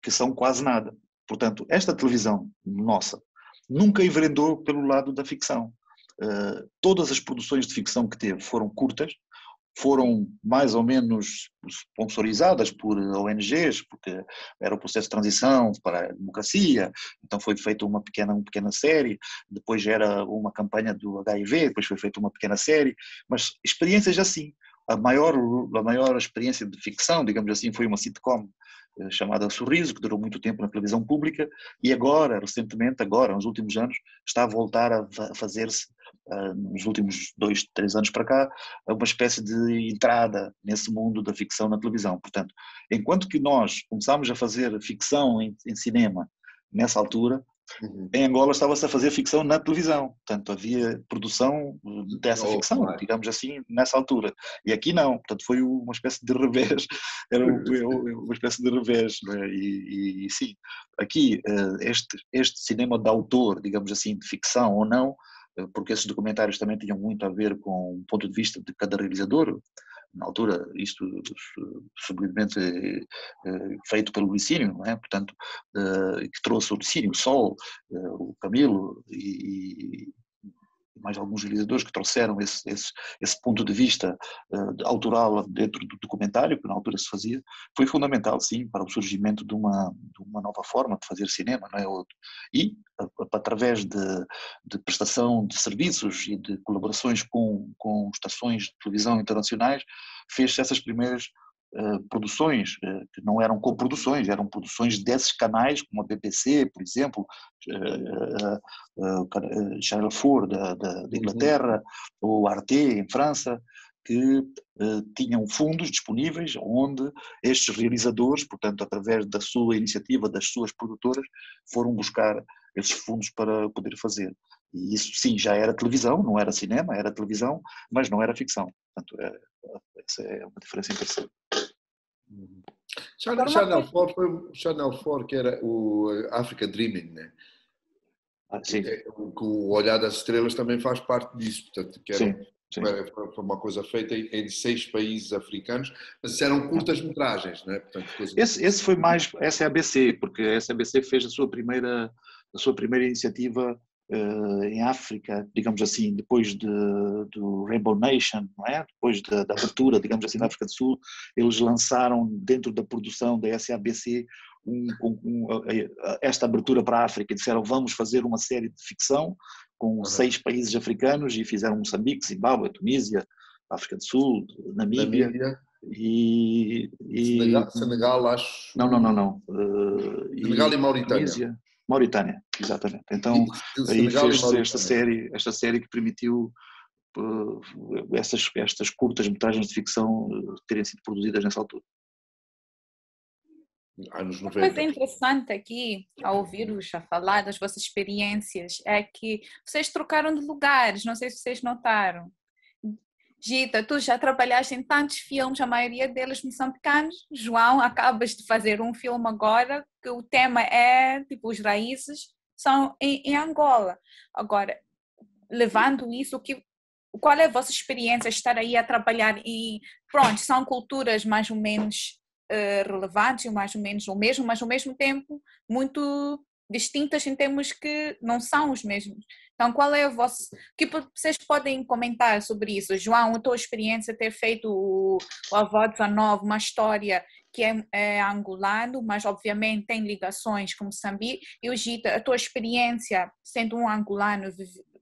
que são quase nada. Portanto, esta televisão nossa nunca enveredou pelo lado da ficção. Todas as produções de ficção que teve foram curtas, foram mais ou menos sponsorizadas por ONGs, porque era o processo de transição para a democracia, então foi feita uma pequena série, depois era uma campanha do HIV, depois foi feita uma pequena série, mas experiências assim. A maior experiência de ficção, digamos assim, foi uma sitcom chamada Sorriso, que durou muito tempo na televisão pública, e agora, recentemente, nos últimos anos, está a voltar a fazer-se, nos últimos 2, 3 anos para cá, uma espécie de entrada nesse mundo da ficção na televisão. Portanto, enquanto que nós começámos a fazer ficção em cinema nessa altura, em Angola estava-se a fazer ficção na televisão, portanto havia produção dessa ficção, digamos assim, nessa altura. E aqui não, portanto foi uma espécie de revés, era uma espécie de revés, não é? E sim, aqui este cinema de autor, digamos assim, de ficção ou não, porque esses documentários também tinham muito a ver com o ponto de vista de cada realizador. Na altura, isto sublimamente feito pelo Licínio, não é? Portanto, que trouxe o Licínio, o Sol, o Camilo e mais alguns realizadores que trouxeram esse ponto de vista autoral dentro do documentário, que na altura se fazia, foi fundamental, sim, para o surgimento de uma nova forma de fazer cinema, não é? E, através de prestação de serviços e de colaborações com estações de televisão internacionais, fez essas primeiras produções, que não eram coproduções, eram produções desses canais, como a BBC, por exemplo, Channel 4 da Inglaterra, ou Arte em França, que tinham fundos disponíveis onde estes realizadores, portanto, através da sua iniciativa, das suas produtoras, foram buscar esses fundos para poder fazer. E isso, sim, já era televisão, não era cinema, era televisão, mas não era ficção. Portanto, essa é uma diferença interessante. Channel 4 que era o Africa Dreaming, né? Sim. O Olhar das Estrelas também faz parte disso, portanto, que Sim. foi uma coisa feita em 6 países africanos, mas eram curtas-metragens, não é? Portanto, esse foi mais SABC, porque a SABC fez a sua primeira iniciativa em África, digamos assim, depois do Rainbow Nation, não é? Depois da abertura, digamos assim, da África do Sul, eles lançaram dentro da produção da SABC esta abertura para a África e disseram vamos fazer uma série de ficção com 6 países africanos e fizeram Moçambique, Zimbábue, Tunísia, África do Sul, Namíbia e Senegal, acho. Não. Senegal e Mauritânia. Tunísia, Mauritânia, exatamente. Então aí fez-se esta série que permitiu estas curtas-metragens de ficção terem sido produzidas nessa altura. Anos 90. Uma coisa interessante aqui, ao ouvir-vos a falar das vossas experiências, é que vocês trocaram de lugares, não sei se vocês notaram. Gita, tu já trabalhaste em tantos filmes, a maioria deles moçambicanos. João, acabas de fazer um filme agora que o tema é, tipo, os raízes são em Angola. Agora, levando isso, qual é a vossa experiência estar aí a trabalhar em... Pronto, são culturas mais ou menos relevantes, mais ou menos o mesmo, mas ao mesmo tempo muito distintas em termos que não são os mesmos. Então, qual é o vosso... O que vocês podem comentar sobre isso? João, a tua experiência ter feito o Avó de Vanova, uma história que é angolano, mas obviamente tem ligações com Moçambique. E o Gita, a tua experiência sendo um angolano,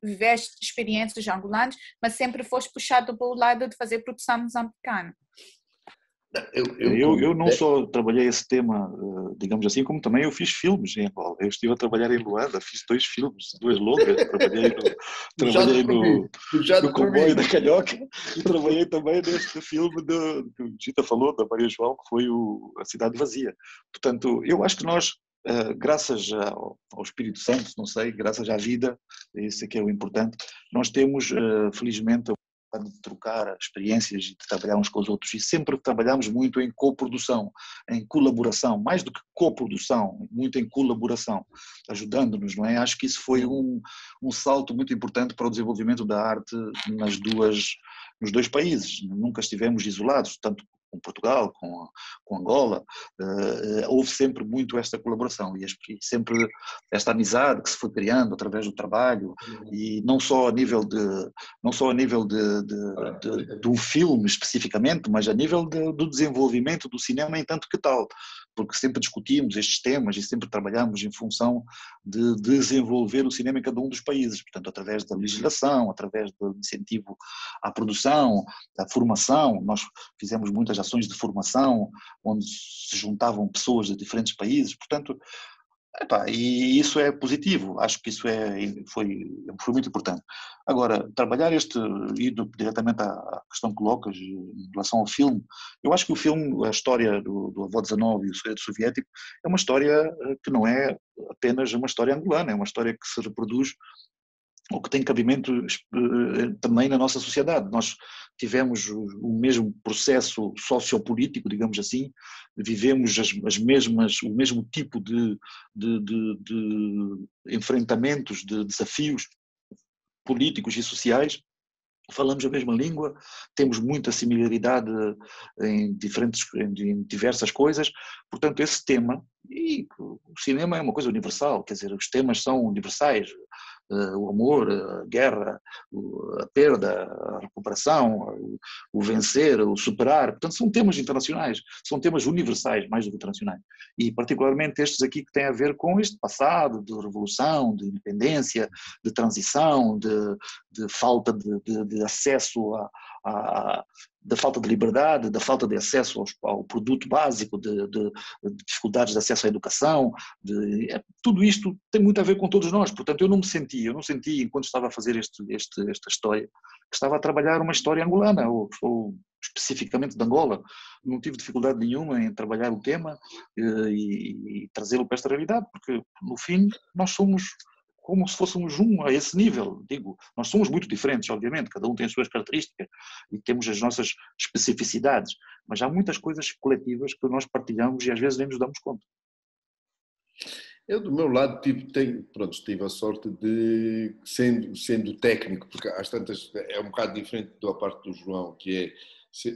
viveste experiências angolanas, mas sempre foste puxado para o lado de fazer produção moçambicana. Eu não só trabalhei esse tema, digamos assim, como também eu fiz filmes em Angola. Eu estive a trabalhar em Luanda, fiz 2 filmes, 2 longas, trabalhei no Comboio da Calhoca e trabalhei também neste filme que o Gita falou, da Maria João, que foi A Cidade Vazia. Portanto, eu acho que nós, graças ao Espírito Santo, não sei, graças à vida, isso é que é o importante, nós temos, felizmente, de trocar experiências e de trabalhar uns com os outros, e sempre trabalhamos muito em coprodução, em colaboração, mais do que coprodução, muito em colaboração, ajudando-nos, não é? Acho que isso foi um salto muito importante para o desenvolvimento da arte nos 2 países. Nunca estivemos isolados, tanto com Portugal, com Angola, houve sempre muito esta colaboração e sempre esta amizade que se foi criando através do trabalho, e não só a nível de um filme especificamente, mas a nível do desenvolvimento do cinema em tanto que tal, porque sempre discutimos estes temas e sempre trabalhamos em função de desenvolver o cinema em cada um dos países, portanto através da legislação, através do incentivo à produção, à formação. Nós fizemos muitas ações de formação onde se juntavam pessoas de diferentes países, portanto, e isso é positivo, acho que isso foi muito importante. Agora, trabalhar indo diretamente à questão que colocas em relação ao filme, eu acho que o filme, a história do Avó 19 e o segredo soviético, é uma história que não é apenas uma história angolana, é uma história que se reproduz ou que tem cabimento também na nossa sociedade. Nós tivemos o mesmo processo sociopolítico, digamos assim, vivemos o mesmo tipo de enfrentamentos, de desafios políticos e sociais, falamos a mesma língua, temos muita similaridade em diversas coisas, portanto esse tema, e o cinema é uma coisa universal, quer dizer, os temas são universais, o amor, a guerra, a perda, a recuperação, o vencer, o superar, portanto são temas internacionais, são temas universais mais do que internacionais, e particularmente estes aqui que têm a ver com este passado de revolução, de independência, de transição, de falta de acesso da falta de liberdade, da falta de acesso ao produto básico, de dificuldades de acesso à educação, tudo isto tem muito a ver com todos nós. Portanto, eu não senti, enquanto estava a fazer esta história, que estava a trabalhar uma história angolana, ou especificamente de Angola. Não tive dificuldade nenhuma em trabalhar o tema e trazê-lo para esta realidade, porque, no fim, nós somos como se fôssemos a esse nível. Digo, nós somos muito diferentes, obviamente, cada um tem as suas características e temos as nossas especificidades, mas há muitas coisas coletivas que nós partilhamos e às vezes nem nos damos conta. Eu, do meu lado, tive a sorte de, sendo técnico, porque às tantas é um bocado diferente da parte do João, que é,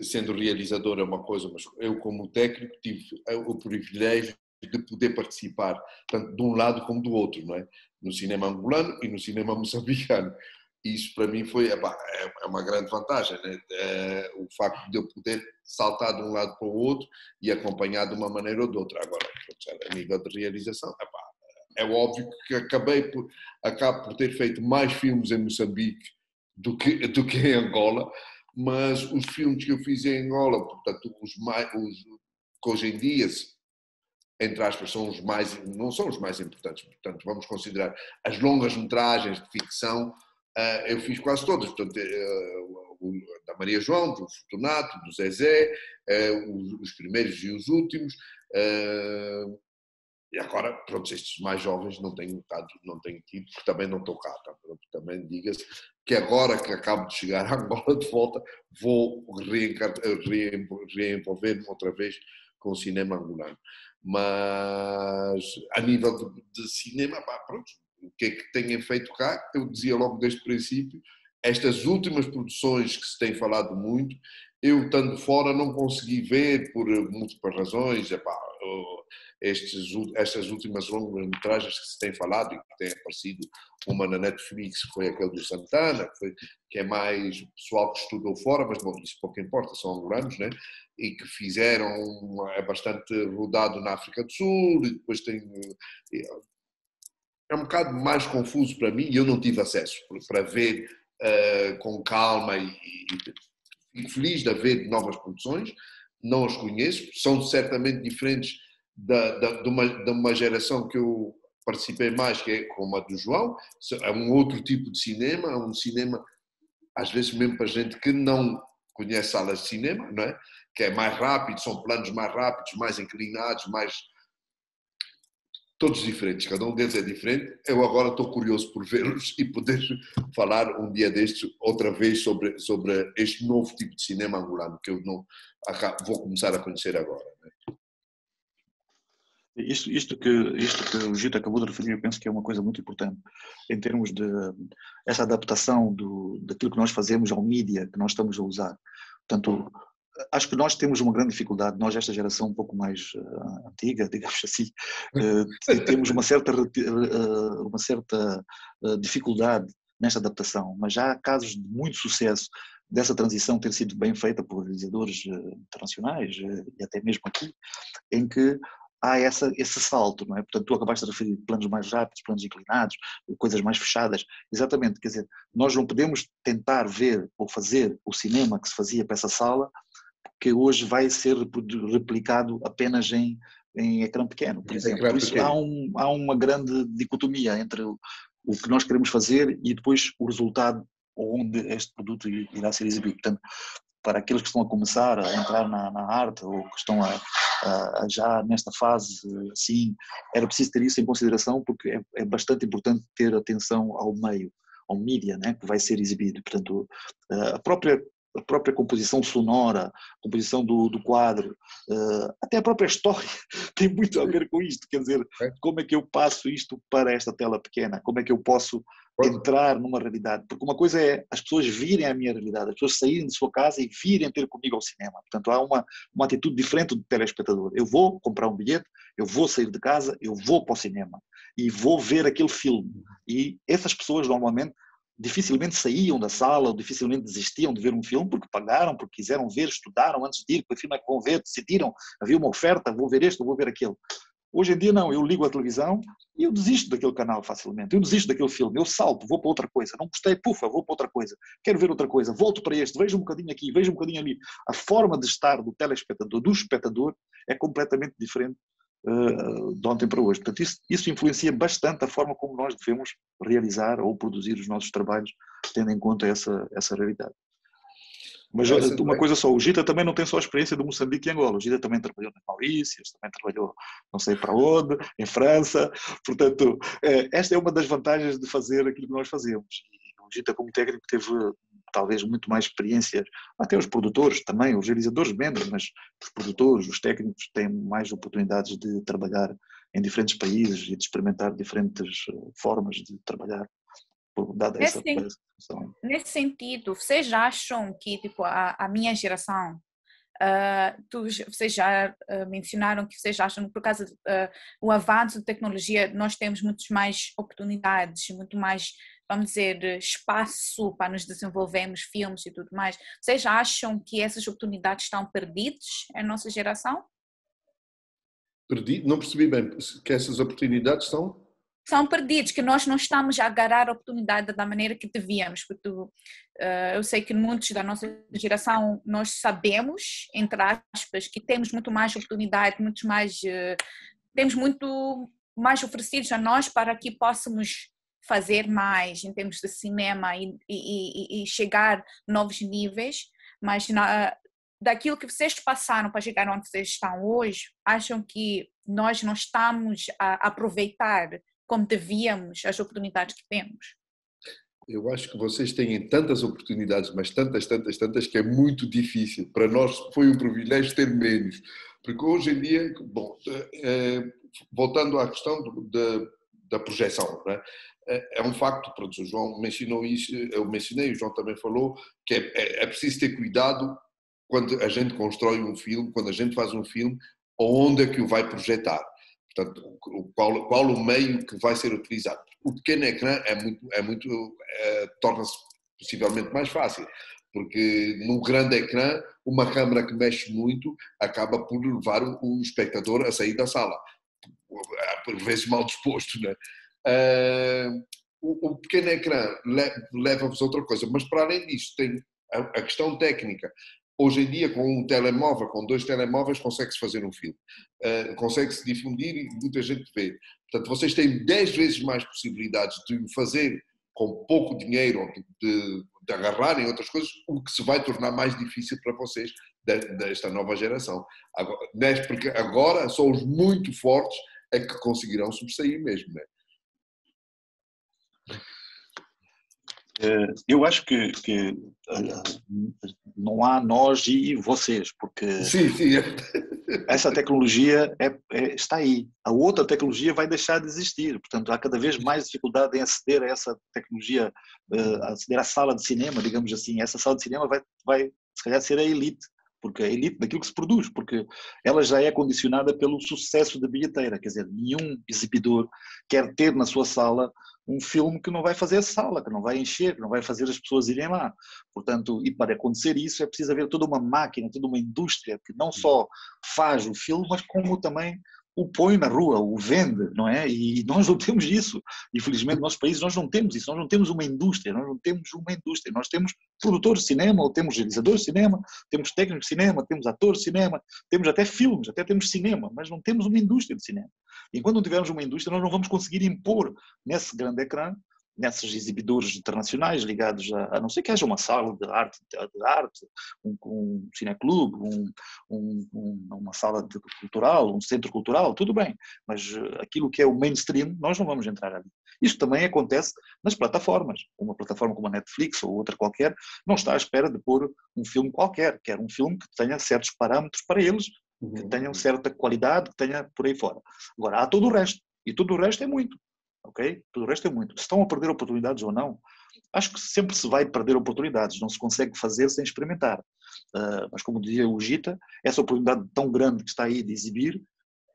sendo realizador é uma coisa, mas eu, como técnico, tive o privilégio de poder participar, tanto de um lado como do outro, não é? No cinema angolano e no cinema moçambicano. Isso, para mim, é uma grande vantagem, né? O facto de eu poder saltar de um lado para o outro e acompanhar de uma maneira ou de outra. Agora, a nível de realização, é óbvio que acabo por ter feito mais filmes em Moçambique do que em Angola, mas os filmes que eu fiz em Angola, portanto, os que hoje em dia, entre aspas, não são os mais importantes. Portanto, vamos considerar as longas metragens de ficção, eu fiz quase todas. Portanto, da Maria João, do Fortunato, do Zezé, os primeiros e os últimos. E agora, pronto, estes mais jovens não tenho tido, porque também não estou cá. Também diga-se que agora que acabo de chegar a Angola de volta, vou reenvolver-me outra vez com o cinema angolano. Mas, a nível de cinema, pronto, o que é que tenho feito cá? Eu dizia logo desde o princípio, estas últimas produções que se tem falado muito, eu, estando fora, não consegui ver por múltiplas razões. Estas últimas longas-metragens que se tem falado e que tem aparecido, uma na Netflix, que foi aquele do Santana, que é mais o pessoal que estudou fora, mas bom, isso pouco importa, são angolanos, né? E que fizeram, é bastante rodado na África do Sul, e depois tem... É um bocado mais confuso para mim, e eu não tive acesso para ver com calma e fico feliz de haver novas produções, não as conheço, são certamente diferentes de uma geração que eu participei mais, que é como a do João, é um outro tipo de cinema, é um cinema, às vezes mesmo para gente que não conhece salas de cinema, não é? Que é mais rápido, são planos mais rápidos, mais inclinados, todos diferentes, cada um deles é diferente. Eu agora estou curioso por vê-los e poder falar um dia destes outra vez sobre este novo tipo de cinema angolano que eu não vou começar a conhecer agora. Né? Isto que o Gito acabou de referir, eu penso que é uma coisa muito importante em termos de essa adaptação daquilo que nós fazemos ao mídia que nós estamos a usar. Portanto, acho que nós temos uma grande dificuldade, nós, esta geração um pouco mais antiga, digamos assim, temos uma certa dificuldade nesta adaptação, mas já há casos de muito sucesso dessa transição ter sido bem feita por realizadores internacionais e até mesmo aqui, em que há esse salto, não é? Portanto, tu acabaste de referir planos mais rápidos, planos inclinados, coisas mais fechadas. Exatamente, quer dizer, nós não podemos tentar ver ou fazer o cinema que se fazia para essa sala, que hoje vai ser replicado apenas em ecrã pequeno, por exemplo. Por isso há uma grande dicotomia entre o que nós queremos fazer e depois o resultado onde este produto irá ser exibido. Portanto, para aqueles que estão a começar a entrar na arte ou que estão já nesta fase, assim, era preciso ter isso em consideração, porque é bastante importante ter atenção ao meio, ao mídia, né, que vai ser exibido. Portanto, a própria composição sonora, a composição do quadro, até a própria história tem muito a ver com isto. Quer dizer, como é que eu passo isto para esta tela pequena? Como é que eu posso entrar numa realidade? Porque uma coisa é as pessoas virem à minha realidade, as pessoas saírem de sua casa e virem ter comigo ao cinema. Portanto, há uma atitude diferente do telespectador. Eu vou comprar um bilhete, eu vou sair de casa, eu vou para o cinema e vou ver aquele filme. E essas pessoas normalmente dificilmente saíam da sala ou dificilmente desistiam de ver um filme porque pagaram, porque quiseram ver, estudaram antes de ir, que filme é que vão ver, decidiram, havia uma oferta, vou ver este, vou ver aquele. Hoje em dia não, eu ligo a televisão e eu desisto daquele canal facilmente, eu desisto daquele filme, eu salto, vou para outra coisa, não gostei, pufa, vou para outra coisa, quero ver outra coisa, volto para este, vejo um bocadinho aqui, vejo um bocadinho ali. A forma de estar do telespectador, do espectador, é completamente diferente de ontem para hoje. Portanto, isso influencia bastante a forma como nós devemos realizar ou produzir os nossos trabalhos, tendo em conta essa realidade. Mas uma coisa só, o Gita também não tem só a experiência de Moçambique e Angola, o Gita também trabalhou nas Maurícias, também trabalhou não sei para onde, em França, portanto, esta é uma das vantagens de fazer aquilo que nós fazemos. E o Gita como técnico teve talvez muito mais experiência, até os produtores também, os realizadores menos, mas os produtores, os técnicos têm mais oportunidades de trabalhar em diferentes países e de experimentar diferentes formas de trabalhar, dada essa situação. Nesse sentido, vocês acham que tipo, a minha geração, vocês já mencionaram que vocês acham que por causa do avanço da tecnologia nós temos muitas mais oportunidades, muito mais, vamos dizer, espaço para nos desenvolvermos filmes e tudo mais. Vocês acham que essas oportunidades estão perdidas em nossa geração? Perdido? Não percebi bem que essas oportunidades são perdidos, que nós não estamos a agarrar a oportunidade da maneira que devíamos, porque eu sei que muitos da nossa geração, nós sabemos, entre aspas, que temos muito mais oportunidade, temos muito mais oferecidos a nós para que possamos fazer mais em termos de cinema e chegar a novos níveis, mas daquilo que vocês passaram para chegar onde vocês estão hoje, acham que nós não estamos a aproveitar como devíamos as oportunidades que temos? Eu acho que vocês têm tantas oportunidades, mas tantas, que é muito difícil. Para nós foi um privilégio ter menos. Porque hoje em dia, bom, voltando à questão da projeção, não é? É um facto, pronto, o João mencionou isso, eu mencionei, o João também falou, que é preciso ter cuidado quando a gente constrói um filme, quando a gente faz um filme, onde é que o vai projetar. Portanto, qual o meio que vai ser utilizado. O pequeno ecrã torna-se possivelmente mais fácil, porque no grande ecrã, uma câmara que mexe muito acaba por levar o espectador a sair da sala, por vezes mal disposto, né? O pequeno ecrã leva-vos a outra coisa, mas para além disso tem a questão técnica. Hoje em dia, com um telemóvel, com 2 telemóveis, consegue-se fazer um filme. Consegue-se difundir e muita gente vê. Portanto, vocês têm 10 vezes mais possibilidades de o fazer com pouco dinheiro, de agarrarem outras coisas, o que se vai tornar mais difícil para vocês desta nova geração. Porque agora só os muito fortes é que conseguirão sobressair mesmo, né? Eu acho que não há nós e vocês, porque sim. essa tecnologia está aí. A outra tecnologia vai deixar de existir. Portanto, há cada vez mais dificuldade em aceder a essa tecnologia, aceder à sala de cinema, digamos assim. Essa sala de cinema vai se calhar, ser a elite, porque a elite daquilo que se produz, porque ela já é condicionada pelo sucesso da bilheteira. Quer dizer, nenhum exibidor quer ter na sua sala um filme que não vai fazer a sala, que não vai encher, que não vai fazer as pessoas irem lá. Portanto, e para acontecer isso é preciso haver toda uma máquina, toda uma indústria que não só faz o filme, mas como também o põe na rua, o vende, não é? E nós não temos isso. Infelizmente, nos nossos países nós não temos isso. Nós não temos uma indústria, Nós temos produtores de cinema, ou temos realizadores de cinema, temos técnicos de cinema, temos atores de cinema, temos até filmes, até temos cinema, mas não temos uma indústria de cinema. E enquanto não tivermos uma indústria, nós não vamos conseguir impor nesse grande ecrã, nesses exibidores internacionais ligados a não sei que haja uma sala de arte, um cineclube, uma sala cultural, um centro cultural, tudo bem, mas aquilo que é o mainstream, nós não vamos entrar ali. Isto também acontece nas plataformas. Uma plataforma como a Netflix ou outra qualquer não está à espera de pôr um filme qualquer, quer um filme que tenha certos parâmetros para eles, que tenham certa qualidade, que tenha por aí fora. Agora, há todo o resto, e todo o resto é muito. Ok? Tudo o resto é muito. Se estão a perder oportunidades ou não, acho que sempre se vai perder oportunidades, não se consegue fazer sem experimentar. Mas como dizia o Gita, essa oportunidade tão grande que está aí de exibir,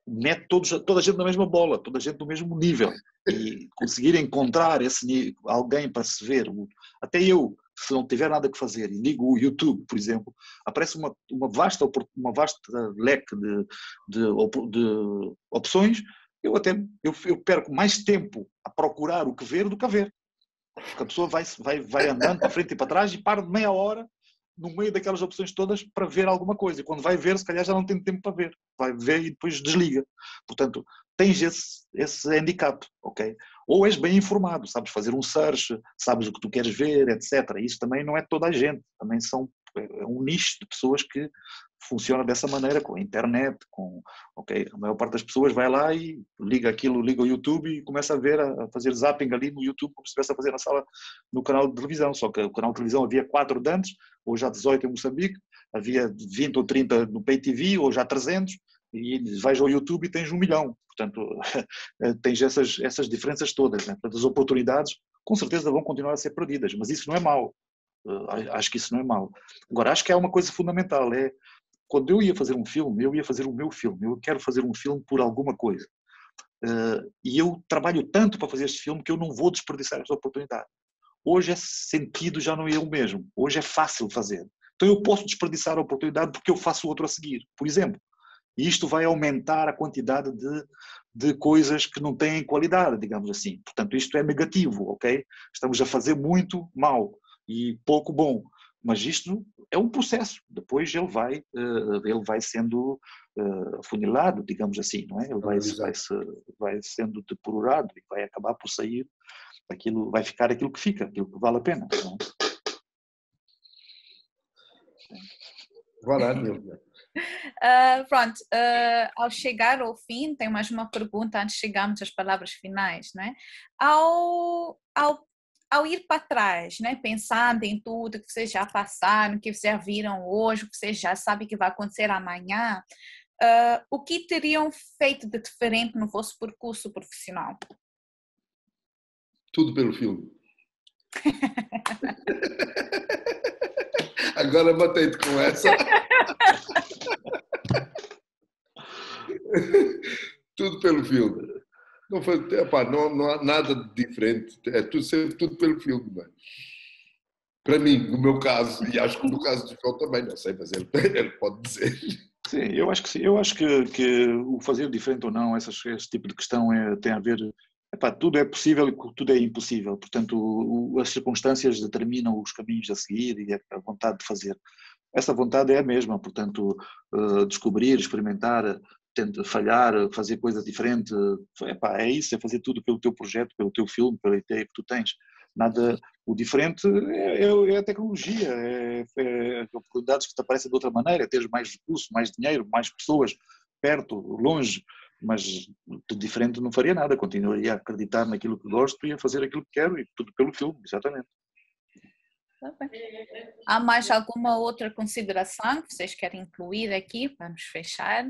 mete toda a gente na mesma bola, toda a gente no mesmo nível. E conseguir encontrar alguém para se ver, até eu se não tiver nada que fazer e ligo o YouTube, por exemplo, aparece uma vasta leque de opções. Eu perco mais tempo a procurar o que ver do que a ver. Porque a pessoa vai andando para frente e para trás e para de meia hora no meio daquelas opções todas para ver alguma coisa. E quando vai ver, se calhar já não tem tempo para ver. Vai ver e depois desliga. Portanto, tens esse handicap, ok? Ou és bem informado, sabes fazer um search, sabes o que tu queres ver, etc. Isso também não é toda a gente. Também é um nicho de pessoas que funciona dessa maneira, com a internet, ok? A maior parte das pessoas vai lá e liga o YouTube e começa a fazer zapping ali no YouTube, como se estivesse a fazer na sala, no canal de televisão. Só que o canal de televisão havia 4 de antes, hoje há 18 em Moçambique, havia 20 ou 30 no Pay TV, hoje há 300, e vais ao YouTube e tens 1 milhão. Portanto, tens essas diferenças todas, né? Portanto, as oportunidades com certeza vão continuar a ser perdidas, mas isso não é mau. Acho que isso não é mau. Agora, acho que há uma coisa fundamental, quando eu ia fazer um filme, eu ia fazer o meu filme, eu quero fazer um filme por alguma coisa. E eu trabalho tanto para fazer este filme que eu não vou desperdiçar esta oportunidade. Hoje esse sentido já não é o mesmo, hoje é fácil fazer. Então eu posso desperdiçar a oportunidade porque eu faço outro a seguir, por exemplo. E isto vai aumentar a quantidade de coisas que não têm qualidade, digamos assim. Portanto, isto é negativo, ok? Estamos a fazer muito mal e pouco bom. Mas isto é um processo. Depois ele vai sendo afunilado, digamos assim, não é? Ele vai sendo depurado e vai acabar por sair aquilo, vai ficar aquilo que fica, aquilo que vale a pena. Não é? Vai lá, Nilda. Pronto, ao chegar ao fim, tenho mais uma pergunta antes de chegarmos às palavras finais, né? Ao ir para trás, né? Pensando em tudo que vocês já passaram, que vocês já viram hoje, que vocês já sabem que vai acontecer amanhã, o que teriam feito de diferente no vosso percurso profissional? Tudo pelo filme. Agora batei-te com essa. Tudo pelo filme. Não há nada de diferente. É sempre tudo pelo filme. Não é? Para mim, no meu caso, e acho que no caso do João também, não sei, mas ele pode dizer. Sim, eu acho que sim. Eu acho que o fazer diferente ou não, esse tipo de questão tem a ver. Tudo é possível e tudo é impossível. Portanto, as circunstâncias determinam os caminhos a seguir e a vontade de fazer. Essa vontade é a mesma, portanto, descobrir, experimentar, tentar falhar, fazer coisas diferentes, é isso, é fazer tudo pelo teu projeto, pelo teu filme, pela ideia que tu tens. Nada, o diferente é a tecnologia, é oportunidades que te aparecem de outra maneira, é teres mais recursos, mais dinheiro, mais pessoas perto, longe, mas de diferente não faria nada, continuaria a acreditar naquilo que gosto e a fazer aquilo que quero e tudo pelo filme, exatamente. Há mais alguma outra consideração que vocês querem incluir aqui? Vamos fechar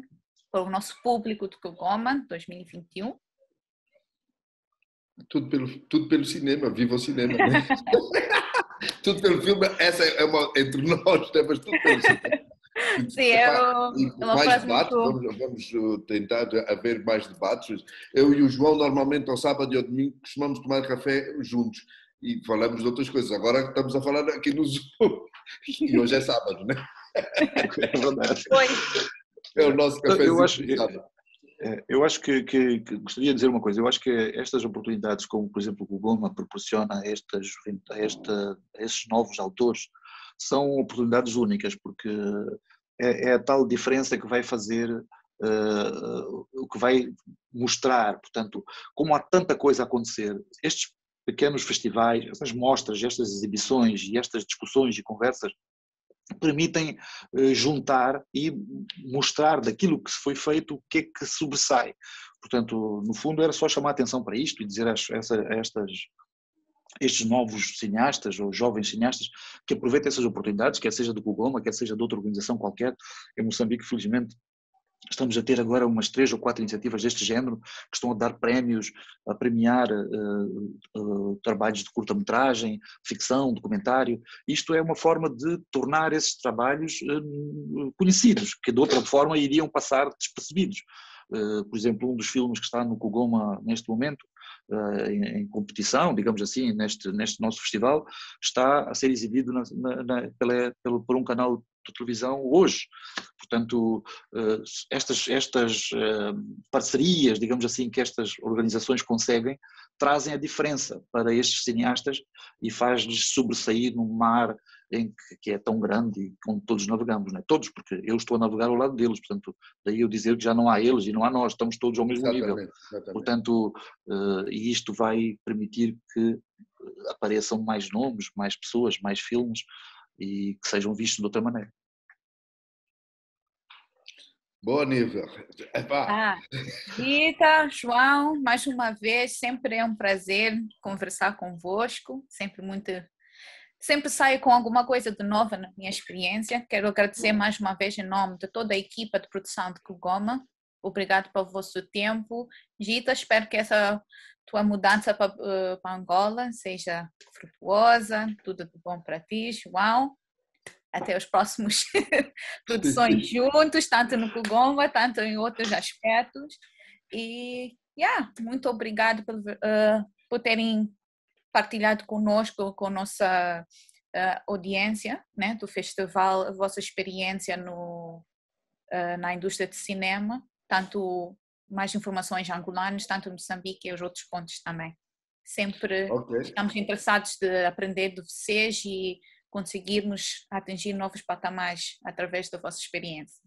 para o nosso público do Kigoma 2021. Tudo pelo cinema, viva o cinema, né? Tudo pelo filme, essa é uma entre nós, né? Mas tudo pelo cinema. Sim, é uma mais frase debates, muito... vamos tentar haver mais debates. Eu e o João, normalmente, ao sábado e ao domingo, costumamos tomar café juntos e falamos de outras coisas. Agora estamos a falar aqui no Zoom e hoje é sábado, né? É verdade. É o nosso cafezinho. Eu acho que gostaria de dizer uma coisa. Eu acho que estas oportunidades, como por exemplo o Goma proporciona a estes novos autores, são oportunidades únicas, porque é a tal diferença que vai fazer, o que vai mostrar, portanto, como há tanta coisa a acontecer. Estes pequenos festivais, estas mostras, estas exibições e estas discussões e conversas permitem juntar e mostrar daquilo que se foi feito o que é que sobressai. Portanto, no fundo era só chamar a atenção para isto e dizer a estes novos cineastas ou jovens cineastas que aproveitem essas oportunidades, quer seja do Kigoma, quer seja de outra organização qualquer. Em Moçambique, felizmente, estamos a ter agora umas 3 ou 4 iniciativas deste género que estão a dar prémios, a premiar trabalhos de curta-metragem, ficção, documentário. Isto é uma forma de tornar esses trabalhos conhecidos, que de outra forma iriam passar despercebidos. por exemplo, um dos filmes que está no Kugoma neste momento, em competição, digamos assim, neste nosso festival, está a ser exibido por um canal de televisão hoje. Portanto, estas parcerias, digamos assim, que estas organizações conseguem, trazem a diferença para estes cineastas e faz-lhes sobressair num mar que é tão grande e onde todos navegamos, não é? Todos, porque eu estou a navegar ao lado deles, portanto, daí eu dizer que já não há eles e não há nós, estamos todos ao mesmo nível. Exatamente. Portanto, e isto vai permitir que apareçam mais nomes, mais pessoas, mais filmes e que sejam vistos de outra maneira. Bom nível. Rita, João, mais uma vez, sempre é um prazer conversar convosco, sempre saio com alguma coisa de nova na minha experiência. Quero agradecer mais uma vez em nome de toda a equipa de produção de Kugoma. Obrigado pelo vosso tempo. Rita, espero que essa tua mudança para Angola seja frutuosa, tudo de bom para ti, João. Até os próximos produções juntos, tanto no Kugoma, tanto em outros aspectos. E, muito obrigado por terem partilhado conosco, com a nossa audiência, né, do festival, a vossa experiência na indústria de cinema, tanto mais informações angolanas, tanto em Moçambique e os outros pontos também. Sempre estamos interessados de aprender de vocês e conseguirmos atingir novos patamares através da vossa experiência.